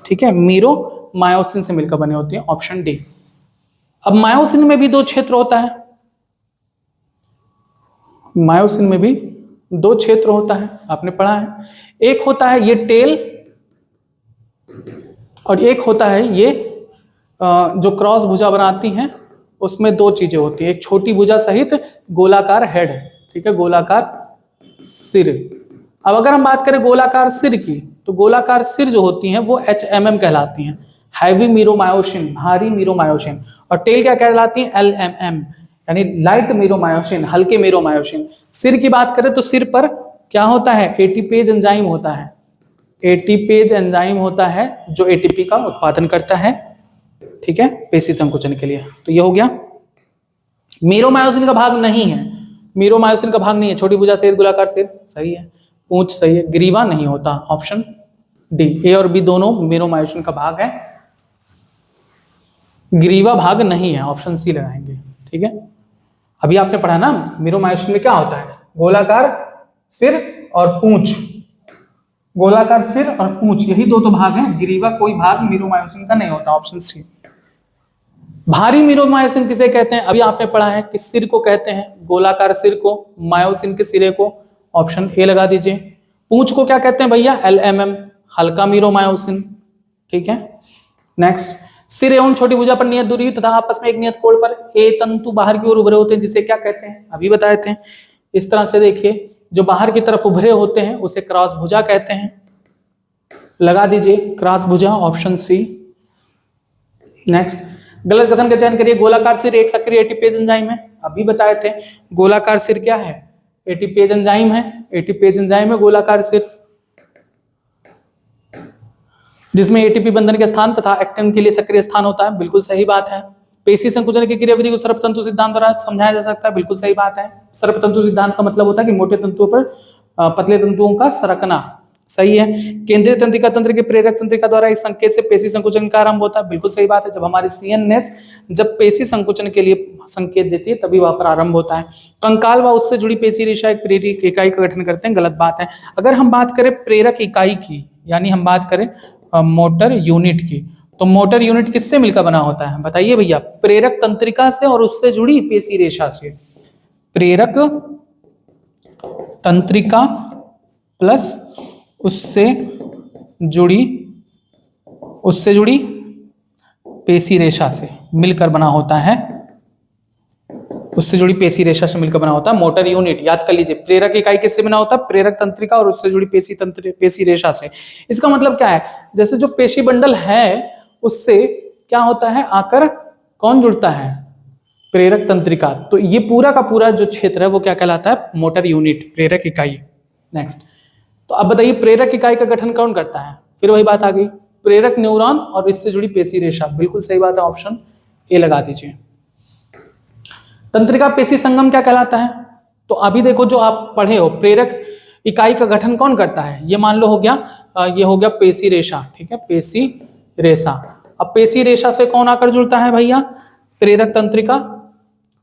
Speaker 1: ठीक है, मीरोमायोसिन से मिलकर बनी होती है, ऑप्शन डी। अब मायोसिन में भी दो क्षेत्र होता है, मायोसिन में भी दो क्षेत्र होता है, आपने पढ़ा है। एक होता है ये टेल, और एक होता है ये जो क्रॉस भुजा बनाती हैं, उसमें दो चीजें होती हैं, एक छोटी भुजा सहित गोलाकार हेड, ठीक है, गोलाकार सिर। अब अगर हम बात करें गोलाकार सिर की, तो गोलाकार सिर जो होती हैं वो HMM कहलाती हैं, हैवी मीरोमायोसिन, भारी मीरोमायोसिन। और टेल क्या कहलाती है? LMM, यानी लाइट मीरोमायोसिन, हल्के मीरोमायोसिन। सिर की बात करें तो सिर पर क्या होता है? एटीपेज एंजाइम होता है, एटीपेज एंजाइम होता है जो एटीपी का उत्पादन करता है, ठीक है, पेशी संकुचन के लिए। तो ये हो गया। मीरोमायोसिन का भाग नहीं है, मीरोमायोसिन का भाग नहीं है, छोटी भुजा सिर, गोलाकार सिर, सही है, पूंछ सही है, ग्रीवा नहीं होता, ऑप्शन डी। ए और बी दोनों मीरोमायोसिन का भाग है। ग्रीवा भाग नहीं है, ऑप्शन सी लगाएंगे। ठीक है, अभी आपने पढ़ा ना मीरोमायोसिन में क्या होता है, गोलाकार सिर और पूंछ, गोलाकार सिर और पूंछ, यही दो तो भाग हैं, ग्रीवा कोई भाग मीरोमायोसिन का नहीं होता, ऑप्शन सी। भारी मीरोमायोसिन किसे कहते हैं, अभी आपने पढ़ा है कि सिर को कहते हैं, गोलाकार सिर को, मायोसिन के सिरे को, ऑप्शन ए लगा दीजिए। पूंछ को क्या कहते हैं भैया, LMM, हल्का मीरोमायोसिन। ठीक है, नेक्स्ट, सिर एवं छोटी भुजा पर नियत दूरी तथा आपस में एक नियत कोण पर ए तंतु बाहर की ओर उभरे होते हैं, जिसे क्या कहते हैं, अभी बताए थे। इस तरह से देखिए, जो बाहर की तरफ उभरे होते हैं उसे क्रॉस भुजा कहते हैं, लगा दीजिए क्रॉस भुजा, ऑप्शन सी। नेक्स्ट, गलत कथन का चयन करिए, गोलाकार सिर एक सक्रिय एटीपेज एंजाइम है, अभी बताए थे। गोलाकार सिर क्या है, एटीपेज एंजाइम है, एटीपेज एंजाइम है गोलाकार सिर, जिसमें एटीपी बंधन के स्थान तथा एक्टिन के लिए सक्रिय स्थान होता है, बिल्कुल सही बात है। पेशी संकुचन की क्रियाविधि को सर्पतंतु सिद्धांत द्वारा समझाया जा सकता है, बिल्कुल सही बात है। सर्पतंतु सिद्धांत का मतलब होता है कि मोटे तंतुओं पर पतले तंतुओं का सरकना, सही है। केंद्रीय तंत्रिका तंत्र के प्रेरक तंत्रिका द्वारा एक संकेत से पेशी संकुचन का आरंभ होता है, बिल्कुल सही बात है। जब हमारी सीएनएस जब पेशी संकुचन के लिए संकेत देती है तभी वहां पर आरंभ होता है। कंकाल व उससे जुड़ी पेशी रेशा एक प्रेरक इकाई का गठन करते हैं, गलत बात है। अगर हम बात करें प्रेरक इकाई की, यानी हम बात करें मोटर यूनिट की, तो मोटर यूनिट किससे मिलकर बना होता है, बताइए भैया, प्रेरक तंत्रिका से और उससे जुड़ी पेशी रेशा से। प्रेरक तंत्रिका प्लस उससे जुड़ी पेशी रेशा से मिलकर बना होता है, उससे जुड़ी पेशी रेशा से मिलकर बना होता है मोटर यूनिट। याद कर लीजिए, प्रेरक इकाई किससे बना होता है, प्रेरक तंत्रिका और उससे जुड़ी पेशी रेशा से। इसका मतलब क्या है, जैसे जो पेशी बंडल है उससे क्या होता है, आकर कौन जुड़ता है, प्रेरक तंत्रिका। तो ये पूरा का पूरा जो क्षेत्र है वो क्या कहलाता है, मोटर यूनिट, प्रेरक इकाई। नेक्स्ट, तो अब बताइए प्रेरक इकाई का गठन कौन करता है, फिर वही बात आ गई, प्रेरक न्यूरॉन और इससे जुड़ी पेशी रेशा, बिल्कुल सही बात है, ऑप्शन ए लगा दीजिए। तंत्रिका पेशी संगम क्या कहलाता है, तो अभी देखो जो आप पढ़े हो, प्रेरक इकाई का गठन कौन करता है, ये मान लो हो गया, ये हो गया पेशी रेशा। ठीक है, पेशी रेशा। अब पेशी रेशा से कौन आकर जुड़ता है भैया, प्रेरक तंत्रिका।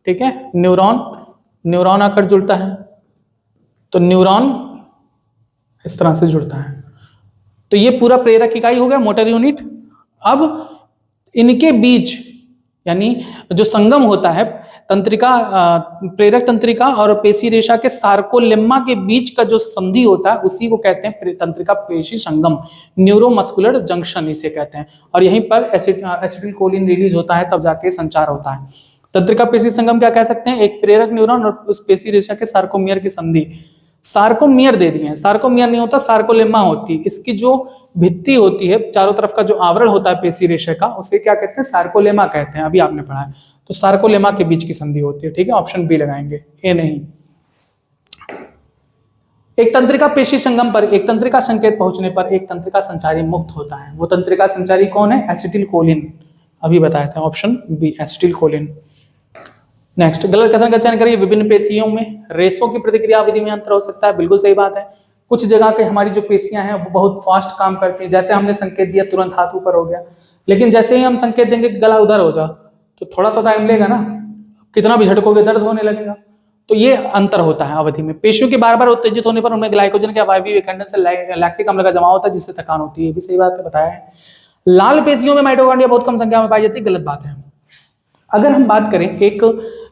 Speaker 1: ठीक है, न्यूरॉन आकर जुड़ता है, तो न्यूरॉन इस तरह से जुड़ता है। तो ये पूरा प्रेरक इकाई हो गया, मोटर यूनिट। अब इनके बीच यानी जो संगम होता है तंत्रिका, प्रेरक तंत्रिका और पेशी रेशा के सार्कोलेम्मा के बीच का जो संधि होता है उसी को कहते हैं तंत्रिका पेशी संगम, न्यूरोमस्कुलर जंक्शन इसे कहते हैं। और यहीं पर एसिटिलकोलिन रिलीज होता है, तब जाके संचार होता है। तंत्रिका पेशी संगम क्या कह सकते हैं, एक प्रेरक न्यूरॉन और उस पेशी रेशा के सार्कोमियर की संधि। सार्कोमियर दे दिए हैं, सार्कोमियर नहीं होता, सार्कोलेम्मा होती है। इसकी जो भित्ति होती है, चारों तरफ का जो आवरण होता है पेशी रेशा का, उसे क्या कहते हैं, सार्कोलेमा कहते हैं, अभी आपने पढ़ा है। तो सार्कोलेमा के बीच की संधि होती है। ठीक है, ऑप्शन बी लगाएंगे, ए नहीं। एक तंत्रिका पेशी संगम पर एक तंत्रिका संकेत पहुंचने पर एक तंत्रिका संचारी मुक्त होता है, वो तंत्रिका संचारी कौन है, एसिटिलकोलिन, अभी बताया था, ऑप्शन बी एसिटिलकोलिन। नेक्स्ट, गलत कथन का चयन करिए, विभिन्न पेशियों में रेशों की प्रतिक्रिया विधि में अंतर हो सकता है, बिल्कुल सही बात है। कुछ जगह के हमारी जो पेशियां हैं वो बहुत फास्ट काम करती हैं, जैसे हमने संकेत दिया तुरंत हाथ ऊपर हो गया, लेकिन जैसे ही हम संकेत देंगे गला उधर हो जा, तो थोड़ा तो टाइम लेगा ना, कितना भी झटकोगे दर्द होने लगेगा। तो ये अंतर होता है अवधि में। पेशियों के बार बार उत्तेजित होने पर उनमें ग्लाइकोजन के अवायवीय विखंडन से लैक्टिक अम्ल का जमाव होता है, जिससे थकान होती है, ये भी सही बात है, बताया है। लाल पेशियों में माइटोकॉन्ड्रिया बहुत कम संख्या में पाई जाती है, गलत बात है। अगर हम बात करें एक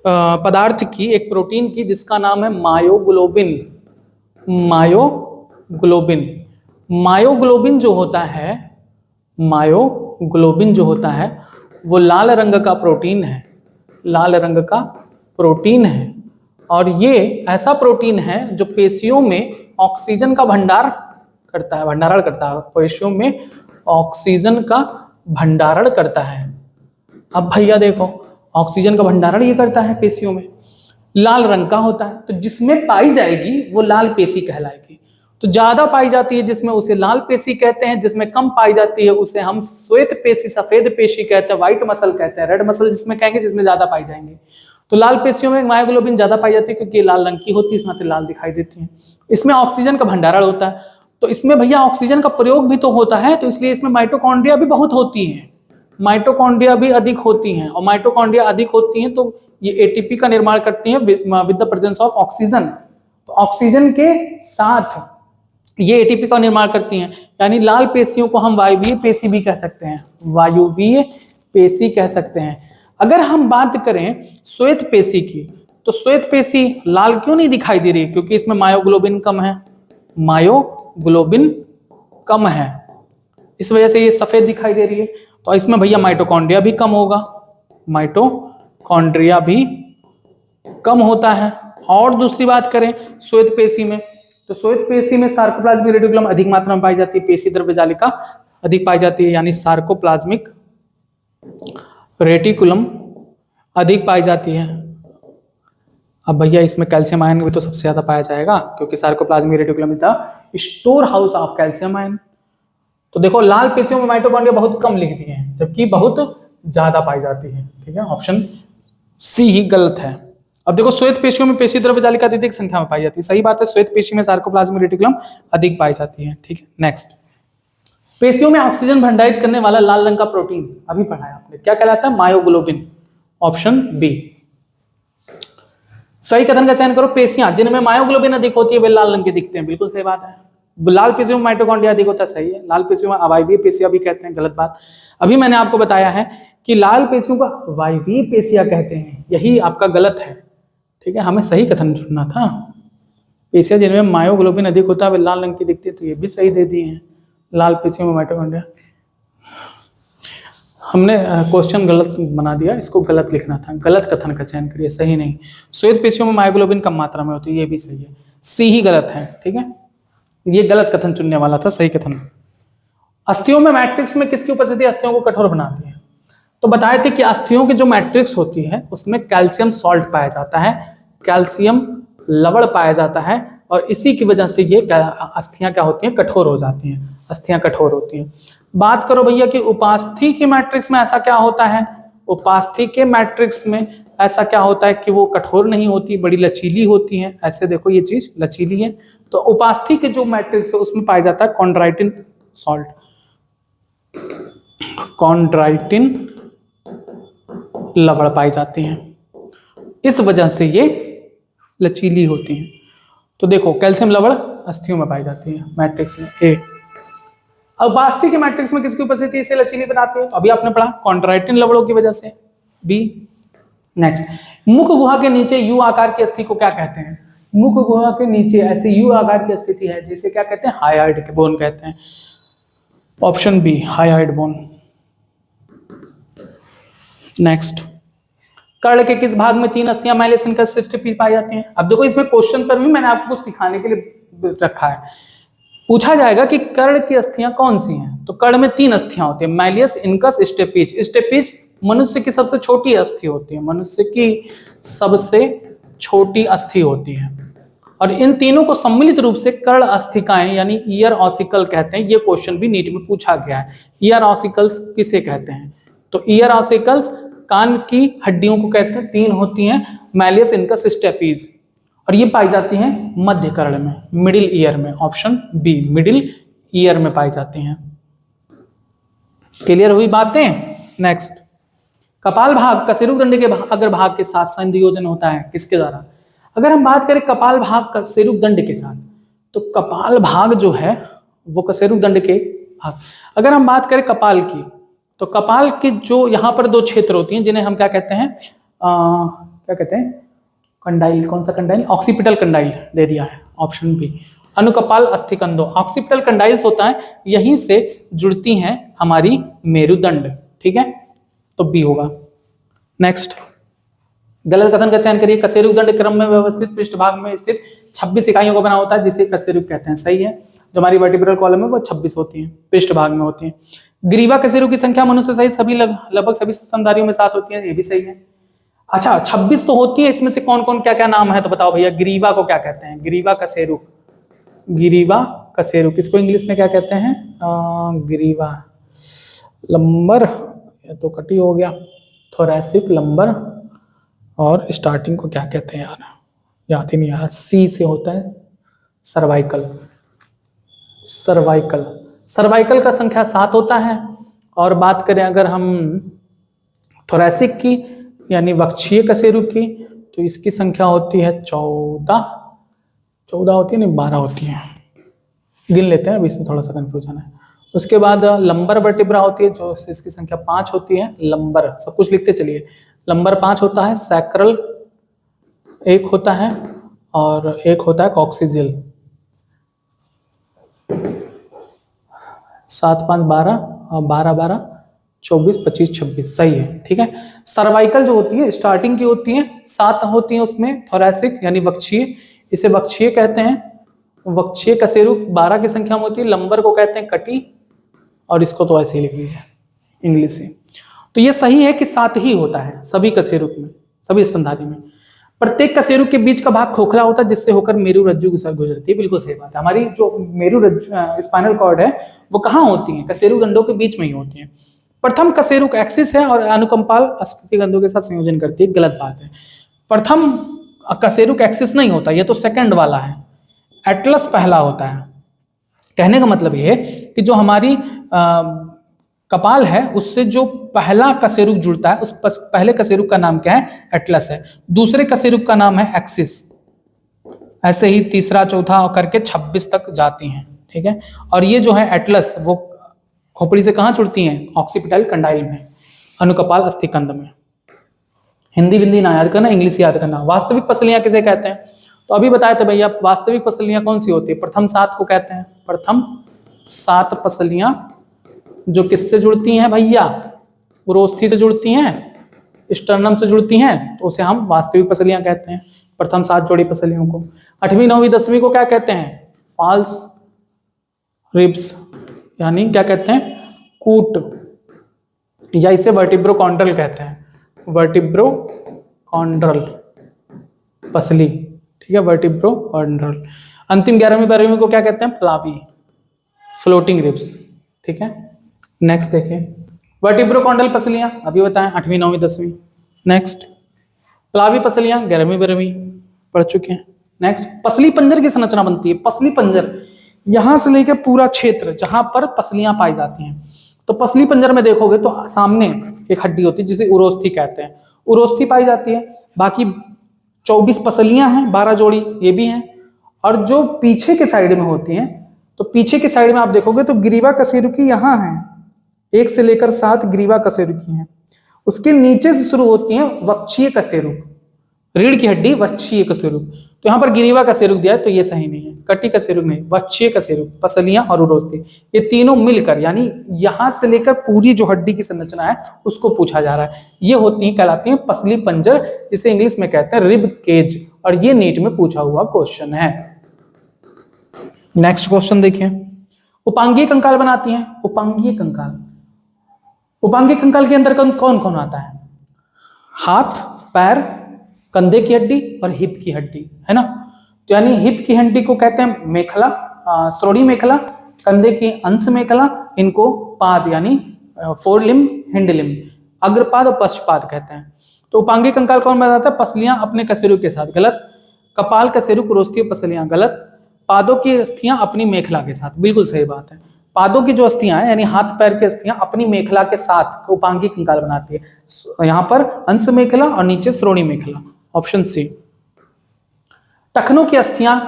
Speaker 1: पदार्थ की, एक प्रोटीन की, जिसका नाम है मायोग्लोबिन। मायोग्लोबिन जो होता है वो लाल रंग का प्रोटीन है, और ये ऐसा प्रोटीन है जो पेशियों में ऑक्सीजन का भंडारण करता है, पेशियों में ऑक्सीजन का भंडारण करता है। अब भैया देखो, ऑक्सीजन का भंडारण ये करता है पेशियों में, लाल रंग का होता है, तो जिसमें पाई जाएगी वो लाल पेशी कहलाएगी। तो ज्यादा पाई जाती है जिसमें उसे लाल पेशी कहते हैं, जिसमें कम पाई जाती है उसे हम श्वेत पेशी, सफेद पेशी कहते हैं, व्हाइट मसल कहते हैं, रेड मसल जिसमें कहेंगे जिसमें ज्यादा पाई जाएंगे। तो लाल पेशियों में मायोग्लोबिन ज्यादा पाई जाती है क्योंकि ये लाल रंग की होती है, इस नाते लाल दिखाई देती है। इसमें ऑक्सीजन का भंडारण होता है, तो इसमें भैया ऑक्सीजन का प्रयोग भी तो होता है, तो इसलिए इसमें माइटोकॉन्ड्रिया भी बहुत होती है। माइटोकॉन्ड्रिया भी अधिक होती हैं, और माइटोकॉन्ड्रिया अधिक होती हैं तो ये एटीपी का निर्माण करती हैं with the presence of oxygen. तो ऑक्सीजन के साथ ये एटीपी का निर्माण करती हैं, यानी लाल पेशियों को हम वायवीय पेशी भी कह सकते हैं, वायवीय पेशी कह सकते हैं। अगर हम बात करें श्वेत पेशी की, तो श्वेत पेशी लाल क्यों नहीं दिखाई दे रही? क्योंकि इसमें मायोग्लोबिन कम है, मायोग्लोबिन कम है, इस वजह से ये सफेद दिखाई दे रही है। तो इसमें भैया माइटोकॉन्ड्रिया भी कम होगा, माइटोकॉन्ड्रिया भी कम होता है। और दूसरी बात करें श्वेत पेशी में, तो श्वेत पेशी में सार्कोप्लाज्मिक रेटिकुलम अधिक मात्रा में पाई जाती है, पेशी द्रव्य जालिका अधिक पाई जाती है, यानी सार्कोप्लाज्मिक रेटिकुलम अधिक पाई जाती है। अब भैया इसमें कैल्शियम आयन भी तो सबसे ज्यादा पाया जाएगा, क्योंकि sarcoplasmic reticulum is the store house of calcium ion. तो देखो लाल पेशियों में माइटोकॉन्ड्रिया बहुत कम लिख दिए हैं, जबकि बहुत ज्यादा पाई जाती है। ठीक है, ऑप्शन सी ही गलत है। अब देखो श्वेत पेशियों में पेशी द्रव्य जालिका अधिक संख्या में पाई जाती है, सही बात है, श्वेत पेशी में सार्कोप्लाज्मिक रेटिकुलम अधिक पाई जाती है। ठीक है, नेक्स्ट, पेशियों में ऑक्सीजन भंडारित करने वाला लाल रंग का प्रोटीन अभी पढ़ा है आपने, क्या कहलाता है? Myoglobin, option B. सही कथन का चयन करो। पेशियां जिनमें मायोग्लोबिन अधिक होती है वे लाल रंग के दिखते हैं, बिल्कुल सही बात है। लाल पेशियों में माइटोकॉन्ड्रिया अधिक होता है, सही है। लाल पेशियों में अवायवीय पेशियां भी कहते हैं, गलत बात। अभी मैंने आपको बताया है कि लाल पेशियों को अवायवीय पेशियां कहते हैं, यही आपका गलत है। ठीक है, हमें सही कथन चुनना था। पेशियां जिनमें मायोग्लोबिन अधिक होता है वे लाल रंग की दिखती है, तो ये भी सही दे दिए हैं, लाल पेशियों में माइटोकॉन्ड्रिया। हमने क्वेश्चन गलत बना दिया, इसको गलत लिखना था, गलत कथन का चयन करिए, सही नहीं। श्वेत पेशियों में मायोग्लोबिन कम मात्रा में होती है, ये भी सही है, सी ही गलत है। ठीक है, ये गलत कथन चुनने वाला था, सही कथन। अस्थियों में मैट्रिक्स में किसकी उपस्थिति अस्थियों को कठोर बनाती है? तो बताए थे कि अस्थियों की जो मैट्रिक्स होती है उसमें कैल्शियम सॉल्ट पाया जाता है, कैल्शियम लवण पाया जाता है, और इसी की वजह से ये अस्थियां क्या होती हैं? कठोर हो जाती हैं, अस्थियां कठोर होती हैं। बात करो भैया कि उपास्थि की मैट्रिक्स में ऐसा क्या होता है? उपास्थि के मैट्रिक्स में ऐसा क्या होता है कि वो कठोर नहीं होती, बड़ी लचीली होती हैं। ऐसे देखो ये चीज लचीली है। तो उपास्थि के जो मैट्रिक्स है उसमें पाया जाता है कॉन्ड्राइटिन सॉल्ट, कॉन्ड्राइटिन लवण पाई जाती हैं, इस वजह से ये लचीली होती हैं। तो देखो कैल्शियम लवण अस्थियों में पाई जाती है मैट्रिक्स में, ए। उपास्थि के मैट्रिक्स में किसकी उपस्थिति इसे लचीली बनाती है? तो अभी आपने पढ़ा कॉन्ट्राइटिन लवणों की वजह से, बी। नेक्स्ट, मुख गुहा के नीचे यू आकार की अस्थि को क्या कहते हैं? मुख गुहा के नीचे ऐसी यू आकार की स्थिति है जिसे क्या कहते हैं? हाइड बोन कहते हैं, option B, hyoid bone. Next, कर्ण के किस भाग में 3 अस्थियां माइलिस इनकस पाई जाती हैं? अब देखो इसमें क्वेश्चन पर भी मैंने आपको सिखाने के लिए रखा है, पूछा जाएगा कि कर्ण की अस्थियां कौन सी हैं। तो कर्ण में 3 अस्थियां होती हैं, माइलियस, इनकस, स्टेपीज। स्टेपीज मनुष्य की सबसे छोटी अस्थि होती है, मनुष्य की सबसे छोटी अस्थि होती है, और इन तीनों को सम्मिलित रूप से कर्ण अस्थिकाएं यानी ईयर ऑसिकल कहते हैं। ये क्वेश्चन भी नीट में पूछा गया है, ईयर ऑसिकल्स किसे कहते हैं? तो ईयर ऑसिकल्स कान की हड्डियों को कहते हैं, 3 होती हैं, माइलियस, इनकस, स्टेपीज, और ये पाई जाती हैं मध्य कर्ण में, मिडिल ईयर में, ऑप्शन बी, मिडिल ईयर में पाई जाती हैं। क्लियर हुई बातें? नेक्स्ट, कपाल भाग कशेरुक दंड के अग्र भाग के साथ संयोजन होता है, किसके द्वारा? अगर हम बात करें कपाल भाग कशेरुक दंड के साथ, तो कपाल भाग जो है वो कशेरुक दंड के भाग। अगर हम बात करें कपाल की, तो कपाल की जो यहाँ पर 2 क्षेत्र होती हैं जिन्हें हम क्या कहते हैं? क्या कहते हैं? कंडाइल। कौन सा कंडाइल? ऑक्सीपिटल कंडाइल दे दिया है, ऑप्शन बी। अनुकपाल अस्थिकंदो, ऑक्सीपिटल कंडाइल्स होता है, यहीं से जुड़ती हैं हमारी मेरुदंड। ठीक है, तो बी होगा। नेक्स्ट, गलत कथन का चयन करिए। कशेरुक दंड क्रम में व्यवस्थित पृष्ठभाग में स्थित 26 इकाइयों का बना होता है, जिसे कशेरुक कहते हैं, सही है। जो हमारी वर्टिब्रल कॉलम है वो 26 होती है, पृष्ठभाग में होती है। ग्रीवा कशेरुक की संख्या मनुष्य सहित सभी लगभग सभी स्तनधारियों में 7 होती है, ये भी सही है। अच्छा, 26 तो होती है, इसमें से कौन कौन क्या क्या नाम है तो बताओ भैया। ग्रीवा को क्या कहते हैं? ग्रीवा कशेरुक, ग्रीवा कशेरुक, इसको इंग्लिश में क्या कहते हैं? ग्रीवा लंबर, ये तो कटी हो गया, थोरैसिक लंबर, और स्टार्टिंग को क्या कहते हैं यार, याद ही नहीं आ रहा, सी से होता है, सर्वाइकल। सर्वाइकल, सर्वाइकल का संख्या 7 होता है, और बात करें अगर हम थोरैसिक की यानी वक्षीय कशेरुक की, तो इसकी संख्या होती है 14 होती है, नहीं 12 होती है, गिन लेते हैं, अभी इसमें थोड़ा सा कंफ्यूजन है। उसके बाद लंबर वर्टिब्रा होती है, जो इसकी संख्या 5 होती है। लंबर सब कुछ लिखते चलिए, लंबर 5 होता है, सैक्रल 1 होता है और एक होता है कॉक्सिजियल। 7 5 12 और 12 12 24 25 26, सही है, ठीक है। सर्वाइकल जो होती है स्टार्टिंग की होती है, 7 होती है उसमें, थोरैसिक यानी वक्षीय, इसे वक्षीय कहते हैं। वक्षीय कशेरुक 12 की संख्या में होती है, लंबर को कहते हैं कटी, और इसको तो ऐसे ही लिख लीजिए इंग्लिश से। तो ये सही है कि 7 ही होता है सभी कशेरुक में, सभी स्तनधारी में। प्रत्येक कशेरुक के बीच का भाग खोखला होता है, जिससे होकर मेरु रज्जु की सर गुजरती है। बिल्कुल सही बात है, हमारी जो मेरु रज्जु स्पाइनल कॉर्ड है वो कहाँ होती है, कशेरुक गंडों के बीच में ही होती है। प्रथम कशेरुक एक्सिस है और अनुकंपाल अस्थिति गंडों के साथ संयोजन करती है, गलत बात है। प्रथम कशेरुक एक्सिस नहीं होता, ये तो सेकंड वाला है, एटलस पहला होता है। कहने का मतलब ये है कि जो हमारी कपाल है उससे जो पहला कशेरुक जुड़ता है, उस पहले कशेरुक का नाम क्या है, एटलस है। दूसरे कशेरुक का नाम है एक्सिस। ऐसे ही तीसरा चौथा करके 26 तक जाती हैं, ठीक है। और ये जो है एटलस, वो खोपड़ी से कहाँ जुड़ती हैं, ऑक्सीपिटल कंडाइल में, अनुकपाल अस्थिकंद में। हिंदी विंदी ना याद करना, इंग्लिश याद करना। वास्तविक पसलियां किसे कहते हैं, तो अभी बताए थे भैया, वास्तविक पसलियां कौन सी होती है, प्रथम 7 को कहते हैं। प्रथम 7 पसलियां जो किससे जुड़ती हैं भैया, उरोस्थि से जुड़ती हैं, स्टर्नम से जुड़ती हैं, तो उसे हम वास्तविक पसलियां कहते हैं, प्रथम 7 जोड़ी पसलियों को। 8वीं 9वीं 10वीं को क्या कहते हैं, फॉल्स रिब्स, यानी क्या कहते हैं, कूट, या इसे वर्टिब्रोकॉन्ड्रल कहते हैं, वर्टिब्रोकॉन्ड्रल पसली, ठीक है, वर्टिब्रोकॉन्ड्रल। अंतिम 11वीं 12वीं को क्या कहते हैं, प्लावी, फ्लोटिंग रिब्स, ठीक है। नेक्स्ट देखिए, वर्टिब्रोकॉन्ड्रल पसलियां अभी बताएं, 8वीं 9वीं 10वीं। नेक्स्ट प्लावी पसलियां 11वीं 12वीं पढ़ चुके हैं। नेक्स्ट पसली पंजर की संरचना बनती है। पसली पंजर यहां से लेकर पूरा क्षेत्र जहां पर पसलियां पाई जाती हैं, तो पसली पंजर में देखोगे तो सामने एक हड्डी होती है जिसे उरोस्थि कहते हैं, उरोस्थि पाई जाती है। बाकी 24 पसलियां हैं, 12 जोड़ी ये भी हैं। और जो पीछे के साइड में होती हैं, तो पीछे के साइड में आप देखोगे तो ग्रीवा कशेरुकी यहाँ है, 1 से लेकर 7 ग्रीवा कशेरुकी हैं। उसके नीचे से शुरू होती हैं वक्षीय कशेरुक, रीढ़ की हड्डी वक्षीय कशेरुक। तो यहाँ पर ग्रीवा कशेरुक दिया है, तो ये सही नहीं है, कटी कशेरुक नहीं, वक्षीय कशेरुक, पसलियां और उरोस्थि, ये तीनों मिलकर, यानी यहां से लेकर पूरी जो हड्डी की संरचना है उसको पूछा जा रहा है। ये होती है, कहलाती है पसली पंजर, जिसे इंग्लिश में कहते हैं रिब केज, और ये नीट में पूछा हुआ क्वेश्चन है। नेक्स्ट क्वेश्चन देखिए, उपांगीय कंकाल बनाती हैं। उपांगीय कंकाल, उपांगीय कंकाल के अंदर कौन कौन आता है, हाथ, पैर, कंधे की हड्डी और हिप की हड्डी, है ना। तो यानी हिप की हड्डी को कहते हैं मेखला, श्रोणी मेखला, कंधे की अंश मेखला, इनको पाद यानी फोर लिम्ब, हिंड लिम्ब, अग्रपाद और पश्चपाद कहते हैं। तो उपांगीय कंकाल कौन बनाता है, पसलियां अपने कशेरुक के साथ, गलत। कपाल कशेरुक उरोस्थीय पसलियां, गलत। पादों की अस्थियां अपनी मेखला के साथ, बिल्कुल सही बात है। पादों की जो अस्थियां हैं, यानी हाथ पैर की अस्थियां अपनी मेखला के साथ उपांगीय कंकाल बनाती है। यहाँ पर अंश मेखला और नीचे श्रोणी मेखला, ऑप्शन सी। टखनों की अस्थियां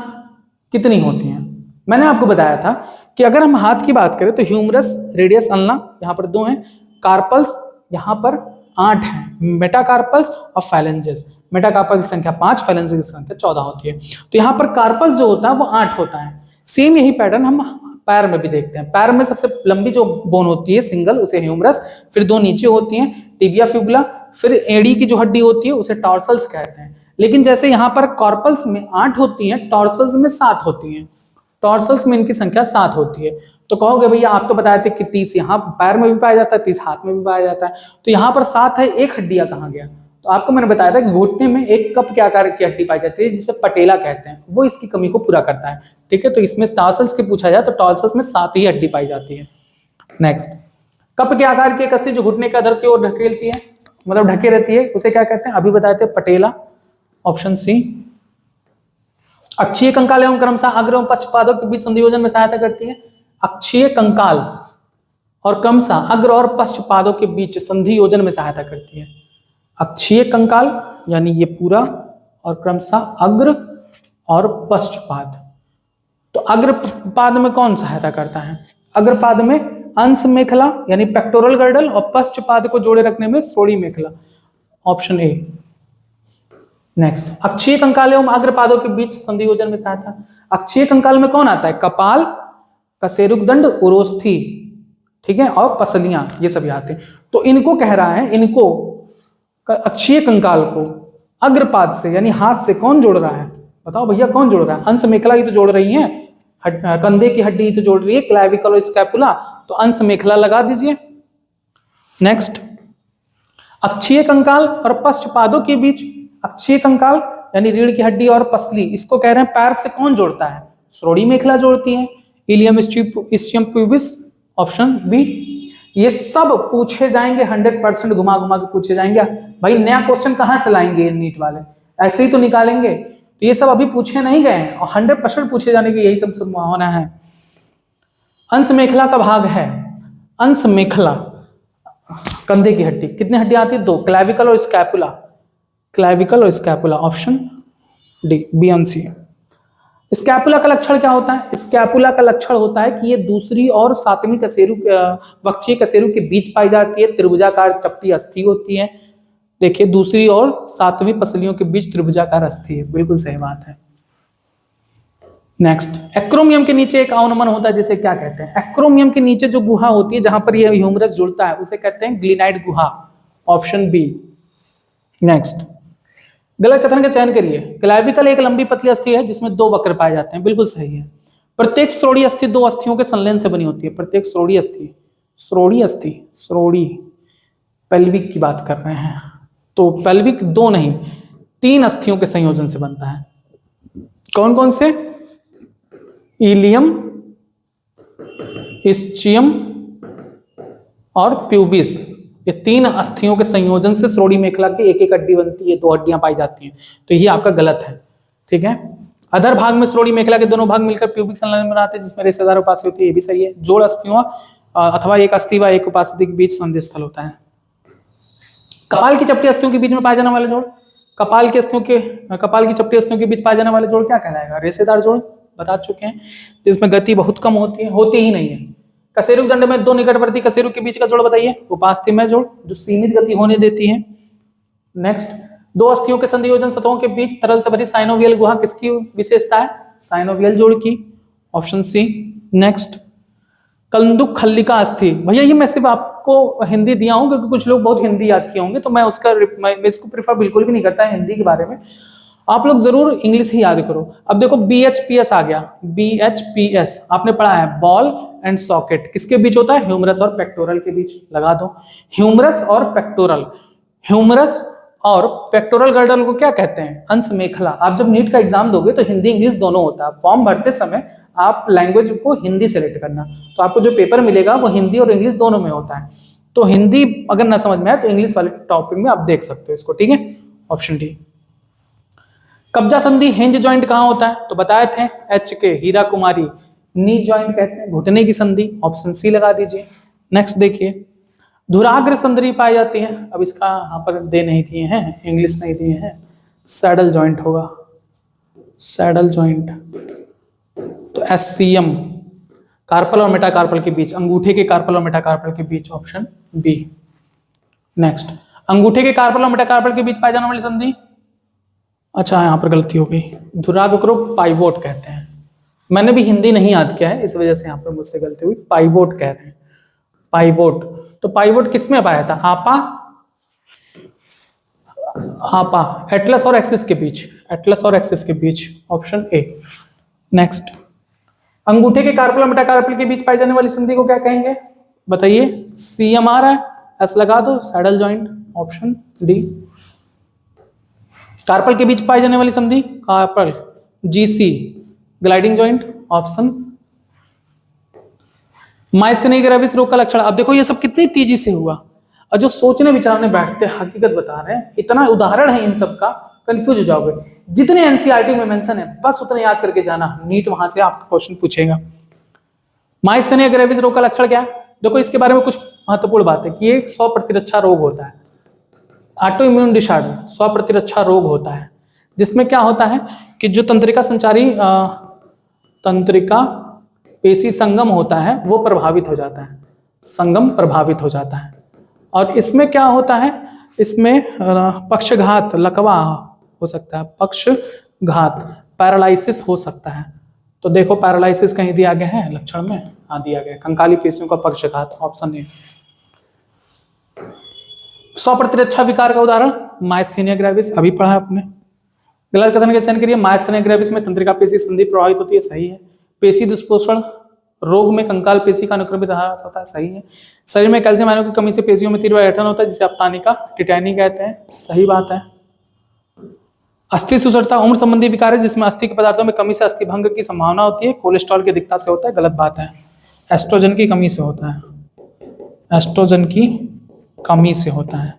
Speaker 1: कितनी होती हैं, मैंने आपको बताया था कि अगर हम हाथ की बात करें तो ह्यूमरस, रेडियस अल्ना, यहाँ पर 2 हैं, कार्पल्स यहाँ पर 8 हैं, मेटाकार्पल्स और फैलेंजेस। मेटाकार्पल की संख्या 5, फैलेंजेस की संख्या 14 होती है। तो यहाँ पर कार्पल्स जो होता है वो 8 होता है। सेम यही पैटर्न हम पैर में भी देखते हैं। पैर में सबसे लंबी जो बोन होती है सिंगल, उसे ह्यूमरस, फिर 2 नीचे होती हैं टिबिया फिबुला, फिर एड़ी की जो हड्डी होती है उसे टॉर्सल्स कहते हैं। लेकिन जैसे यहाँ पर कॉर्पल्स में 8 होती हैं, टॉर्सल्स में 7 होती हैं, टॉर्सल्स में इनकी संख्या 7 होती है। तो कहोगे भैया आप तो बताए थे कि 30 यहाँ पैर में भी पाया जाता है, 30 हाथ में भी पाया जाता है, तो यहाँ पर 7 है, एक हड्डियां कहाँ गया। तो आपको मैंने बताया था कि घुटने में एक कप के आकार की हड्डी पाई जाती है जिसे पटेला कहते हैं, वो इसकी कमी को पूरा करता है, ठीक है। तो इसमें टॉर्सल्स के पूछा जाए तो टॉर्सल्स में 7 ही हड्डी पाई जाती है। नेक्स्ट, कप के आकार की एक अस्थि जो घुटने के अधर की ओर ढकेलती है, मतलब ढके रहती है, उसे क्या कहते हैं, अभी बताए थे पटेला, ऑप्शन सी। अक्षीय कंकाल एवं क्रमशः अग्र एवं पश्चपादों के बीच संधियोजन में सहायता करती है। अक्षीय कंकाल और क्रमशः अग्र और पश्च पादों के बीच संधि योजन में सहायता करती है। अक्षीय कंकाल यानी ये पूरा, और क्रमशः अग्र और पश्च पाद। तो अग्र पाद में कौन सहायता करता है? अग्र पाद में अंश मेखला यानी पेक्टोरल गर्डल, और पश्च पाद को जोड़े रखने में श्रोणि मेखला, ऑप्शन ए। नेक्स्ट, अक्षीय कंकाल एवं अग्र पादों के बीच संधि योजन में सहायता। अक्षीय कंकाल में कौन आता है? कपाल, कशेरुकदंड, उरोस्थी, ठीक है, और पसलियां, ये सभी आते हैं। तो इनको कह रहा है, इनको अक्षीय कंकाल को अग्रपाद से यानी हाथ से कौन जोड़ रहा है? बताओ भैया, कौन जोड़ रहा है? अंश मेखला ही तो जोड़ रही है, कंधे की हड्डी तो जोड़ रही है, क्लैविकल और स्कैपुला, तो अंश मेखला लगा दीजिए। नेक्स्ट, अक्षीय कंकाल और पश्च पादों के बीच, अक्षीय कंकाल यानी रीढ़ की हड्डी और पसली, इसको कह रहे हैं पैर से कौन जोड़ता है? श्रोणि मेखला जोड़ती है, ilium ischium pubis, option B. ये सब पूछे जाएंगे, 100% घुमा घुमा के पूछे जाएंगे भाई। नया क्वेश्चन कहां से लाएंगे नीट वाले? ऐसे ही तो निकालेंगे। तो ये सब अभी पूछे नहीं गए हैं और 100% पूछे जाने की यही सब संभावना है। अंश मेखला का भाग है, अंश मेखला कंधे की हड्डी, कितनी हड्डी आती है? 2, क्लैविकल और स्कैपुला, क्लैविकल और scapula, option D, B and C. Scapula का लक्षण क्या होता है? स्कैपुला का लक्षण होता है कि ये दूसरी और सातवीं कशेरु, वक्षीय कशेरु के बीच पाई जाती है, त्रिभुजाकार चपटी अस्थि होती है। देखिए, दूसरी और सातवीं पसलियों के बीच त्रिभुजाकार अस्थि है, बिल्कुल सही बात है। नेक्स्ट, एक्रोमियम के नीचे एक अवनमन होता है, जिसे क्या कहते हैं? एक्रोमियम के नीचे जो गुहा होती है जहां पर यह ह्यूमरस जुड़ता है, उसे कहते हैं ग्लिनाइड गुहा, ऑप्शन बी। नेक्स्ट, गलत कथन का चयन करिए। क्लैविकल एक लंबी पतली अस्थि है जिसमें 2 वक्र पाए जाते हैं, बिल्कुल सही है। प्रत्येक श्रोणि अस्थि 2 अस्थियों के संलयन से बनी होती है। प्रत्येक श्रोणि अस्थि, श्रोणि अस्थि, श्रोणि पेल्विक की बात कर रहे हैं, तो पेल्विक 2 नहीं 3 अस्थियों के संयोजन से बनता है। कौन कौन से? इलियम, इस्चियम और प्यूबिस, ये 3 अस्थियों के संयोजन से श्रोणि मेखला की एक एक हड्डी बनती है, 2 हड्डियां पाई जाती हैं। तो ये आपका गलत है, ठीक है। अधर भाग में श्रोणि मेखला के दोनों भाग मिलकर प्यूबिक संलयन बनाते हैं, जिसमें रेशेदार उपास्थि होती है, ये भी सही है। जोड़ अस्थियों अथवा एक अस्थि व एक उपास्थि के बीच संधि स्थल होता है। कपाल की चपटी अस्थियों के बीच में पाए जाने वाले जोड़, कपाल की चपटी अस्थियों के बीच पाए जाने वाले जोड़ क्या कहलाएगा? रेशेदार जोड़, बता चुके हैं, जिसमें गति बहुत कम होती है, होती ही नहीं है। कशेरुक दंड में 2 निकटवर्ती कशेरुक के बीच का जोड़ बताइए? उपास्थि में जोड़, जो सीमित गति होने देती है। नेक्स्ट, 2 अस्थियों के संधियोजन सतहों के बीच तरल से भरी साइनोवियल गुहा किसकी विशेषता है? साइनोवियल जोड़ की, ऑप्शन सी। नेक्स्ट, कंदुक खल्लिका अस्थि, भैया ये मैं सिर्फ आपको हिंदी दिया हूं क्योंकि कुछ लोग बहुत हिंदी याद किए होंगे, तो मैं इसको प्रेफर बिल्कुल भी नहीं करता है हिंदी के बारे में। आप लोग जरूर इंग्लिश ही याद करो। अब देखो BHPS आ गया, BHPS आपने पढ़ा है, बॉल एंड सॉकेट, किसके बीच होता है? ह्यूमरस और पेक्टोरल के बीच, लगा दो। ह्यूमरस और पेक्टोरल, ह्यूमरस और पेक्टोरल गर्डल को क्या कहते हैं? अंश मेखला। आप जब नीट का एग्जाम दोगे तो हिंदी इंग्लिश दोनों होता है। फॉर्म भरते समय आप लैंग्वेज को हिंदी सेलेक्ट करना, तो आपको जो पेपर मिलेगा वो हिंदी और इंग्लिश दोनों में होता है। तो हिंदी अगर ना समझ में आए तो इंग्लिश वाले टॉपिक में आप देख सकते हो इसको, ठीक है, ऑप्शन डी। कब्जा संधि हिंज जॉइंट कहां होता है? तो बताए थे HK, हीरा कुमारी, नी जॉइंट कहते हैं, घुटने की संधि, ऑप्शन सी लगा दीजिए। नेक्स्ट देखिए, धुराग्र संधि पाई जाती है, अब इसका यहाँ पर दे नहीं दिए हैं, इंग्लिश नहीं दिए हैं, सैडल जॉइंट होगा, सैडल जॉइंट। तो SCM, कार्पल और मेटाकार्पल के बीच, अंगूठे के कार्पल और मेटाकार्पल के बीच, ऑप्शन बी। नेक्स्ट, अंगूठे के कार्पल और मेटाकार्पल के बीच पाई जाने वाली संधि, अच्छा यहाँ पर गलती हो गई, धुराग्र को पाइवोट कहते हैं। मैंने भी हिंदी नहीं याद किया है, इस वजह से यहाँ पर मुझसे गलती हुई, पाइवोट कह रहे हैं, पाइवोट। तो पाइवोट किसमें पाया था? आपा एटलस और एक्सिस के बीच, एटलस और एक्सिस के बीच, ऑप्शन ए। नेक्स्ट, अंगूठे के कार्पल और मेटाकार्पल के बीच पाई जाने वाली संधि को क्या कहेंगे? बताइए, CM आ रहा है, S लगा दो, saddle joint, option D. Carpal के बीच पाई जाने वाली संधि, carpal, GC, gliding joint, option. Myasthenia gravis रोग का लक्षण, अब देखो ये सब कितनी तेजी से हुआ, और जो सोचने विचारने बैठते हैं हकीकत बता रहे हैं, इतना उदाहरण है इन सब का, कंफ्यूज हो जाओगे। जितने एनसीईआरटी में मेंशन है बस उतने याद करके जाना, नीट वहां से आपका क्वेश्चन पूछेगा। माइस्थेनिया ग्रेविस रोग का लक्षण क्या है? देखो इसके बारे में कुछ महत्वपूर्ण बात है कि ये एक स्व प्रतिरक्षा रोग होता है, ऑटो इम्यून डिसऑर्डर, स्व प्रतिरक्षा रोग होता है, जिसमें क्या होता है कि जो तंत्रिका संचारी तंत्रिका पेशी संगम होता है वो प्रभावित हो जाता है, संगम प्रभावित हो जाता है। और इसमें क्या होता है, इसमें पक्षघात, लकवा हो सकता है, पक्षघात, पैरालिसिस हो सकता है। तो देखो पैरालिसिस कहीं दिया गया है लक्षण में, हाँ दिया गया है, कंकाली पेशियों का पक्षघात, ऑप्शन ए। स्व प्रतिरक्षा विकार का उदाहरण माइस्थेनिया ग्रेविस, अभी पढ़ा है आपने। गलत कथन का चयन करिए। माइस्थेनिया ग्रेविस में तंत्रिका पेशी संधि प्रभावित होती है, सही है। पेशी दुष्पोषण रोग में कंकाल पेशी का अनुक्रमित ह्रास होता है, सही है। शरीर में कैल्शियम आयनों की कमी से पेशियों में तीव्र ऐंठन होता है, जिसे आप तानिका टिटैनी कहते हैं, सही बात है। अस्थि सुसरता उम्र संबंधी विकार है, जिसमें अस्थि के पदार्थों में कमी से अस्थि भंग की संभावना होती है, कोलेस्ट्रॉल की अधिकता से होता है, गलत बात है। एस्ट्रोजन की कमी से होता है, एस्ट्रोजन की कमी से होता है,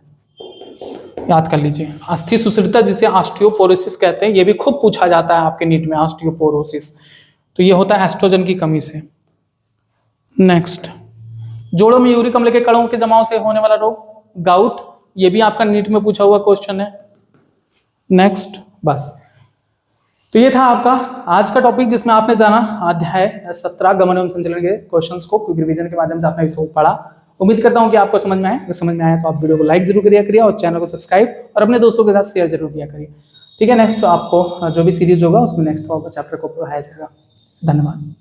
Speaker 1: याद कर लीजिए। अस्थि सुसरता जिसे ऑस्टियोपोरोसिस कहते हैं, ये भी खूब पूछा जाता है आपके नीट में, ऑस्टियोपोरोसिस, तो ये होता है एस्ट्रोजन की कमी से। नेक्स्ट, जोड़ों में यूरिक अम्ल के कणों के जमाव से होने वाला रोग, गाउट, ये भी आपका नीट में पूछा हुआ क्वेश्चन है। नेक्स्ट, बस तो ये था आपका आज का टॉपिक, जिसमें आपने जाना अध्याय 17 गमन एवं संचलन के क्वेश्चंस को क्विक रिवीजन के माध्यम से आपने विषय पढ़ा। उम्मीद करता हूं कि आपको समझ में आए। अगर समझ में आया तो आप वीडियो को लाइक जरूर करिए और चैनल को सब्सक्राइब और अपने दोस्तों के साथ शेयर जरूर किया करिए। ठीक है, नेक्स्ट आपको जो भी सीरीज होगा उसमें नेक्स्ट चैप्टर को पढ़ाया जाएगा। धन्यवाद।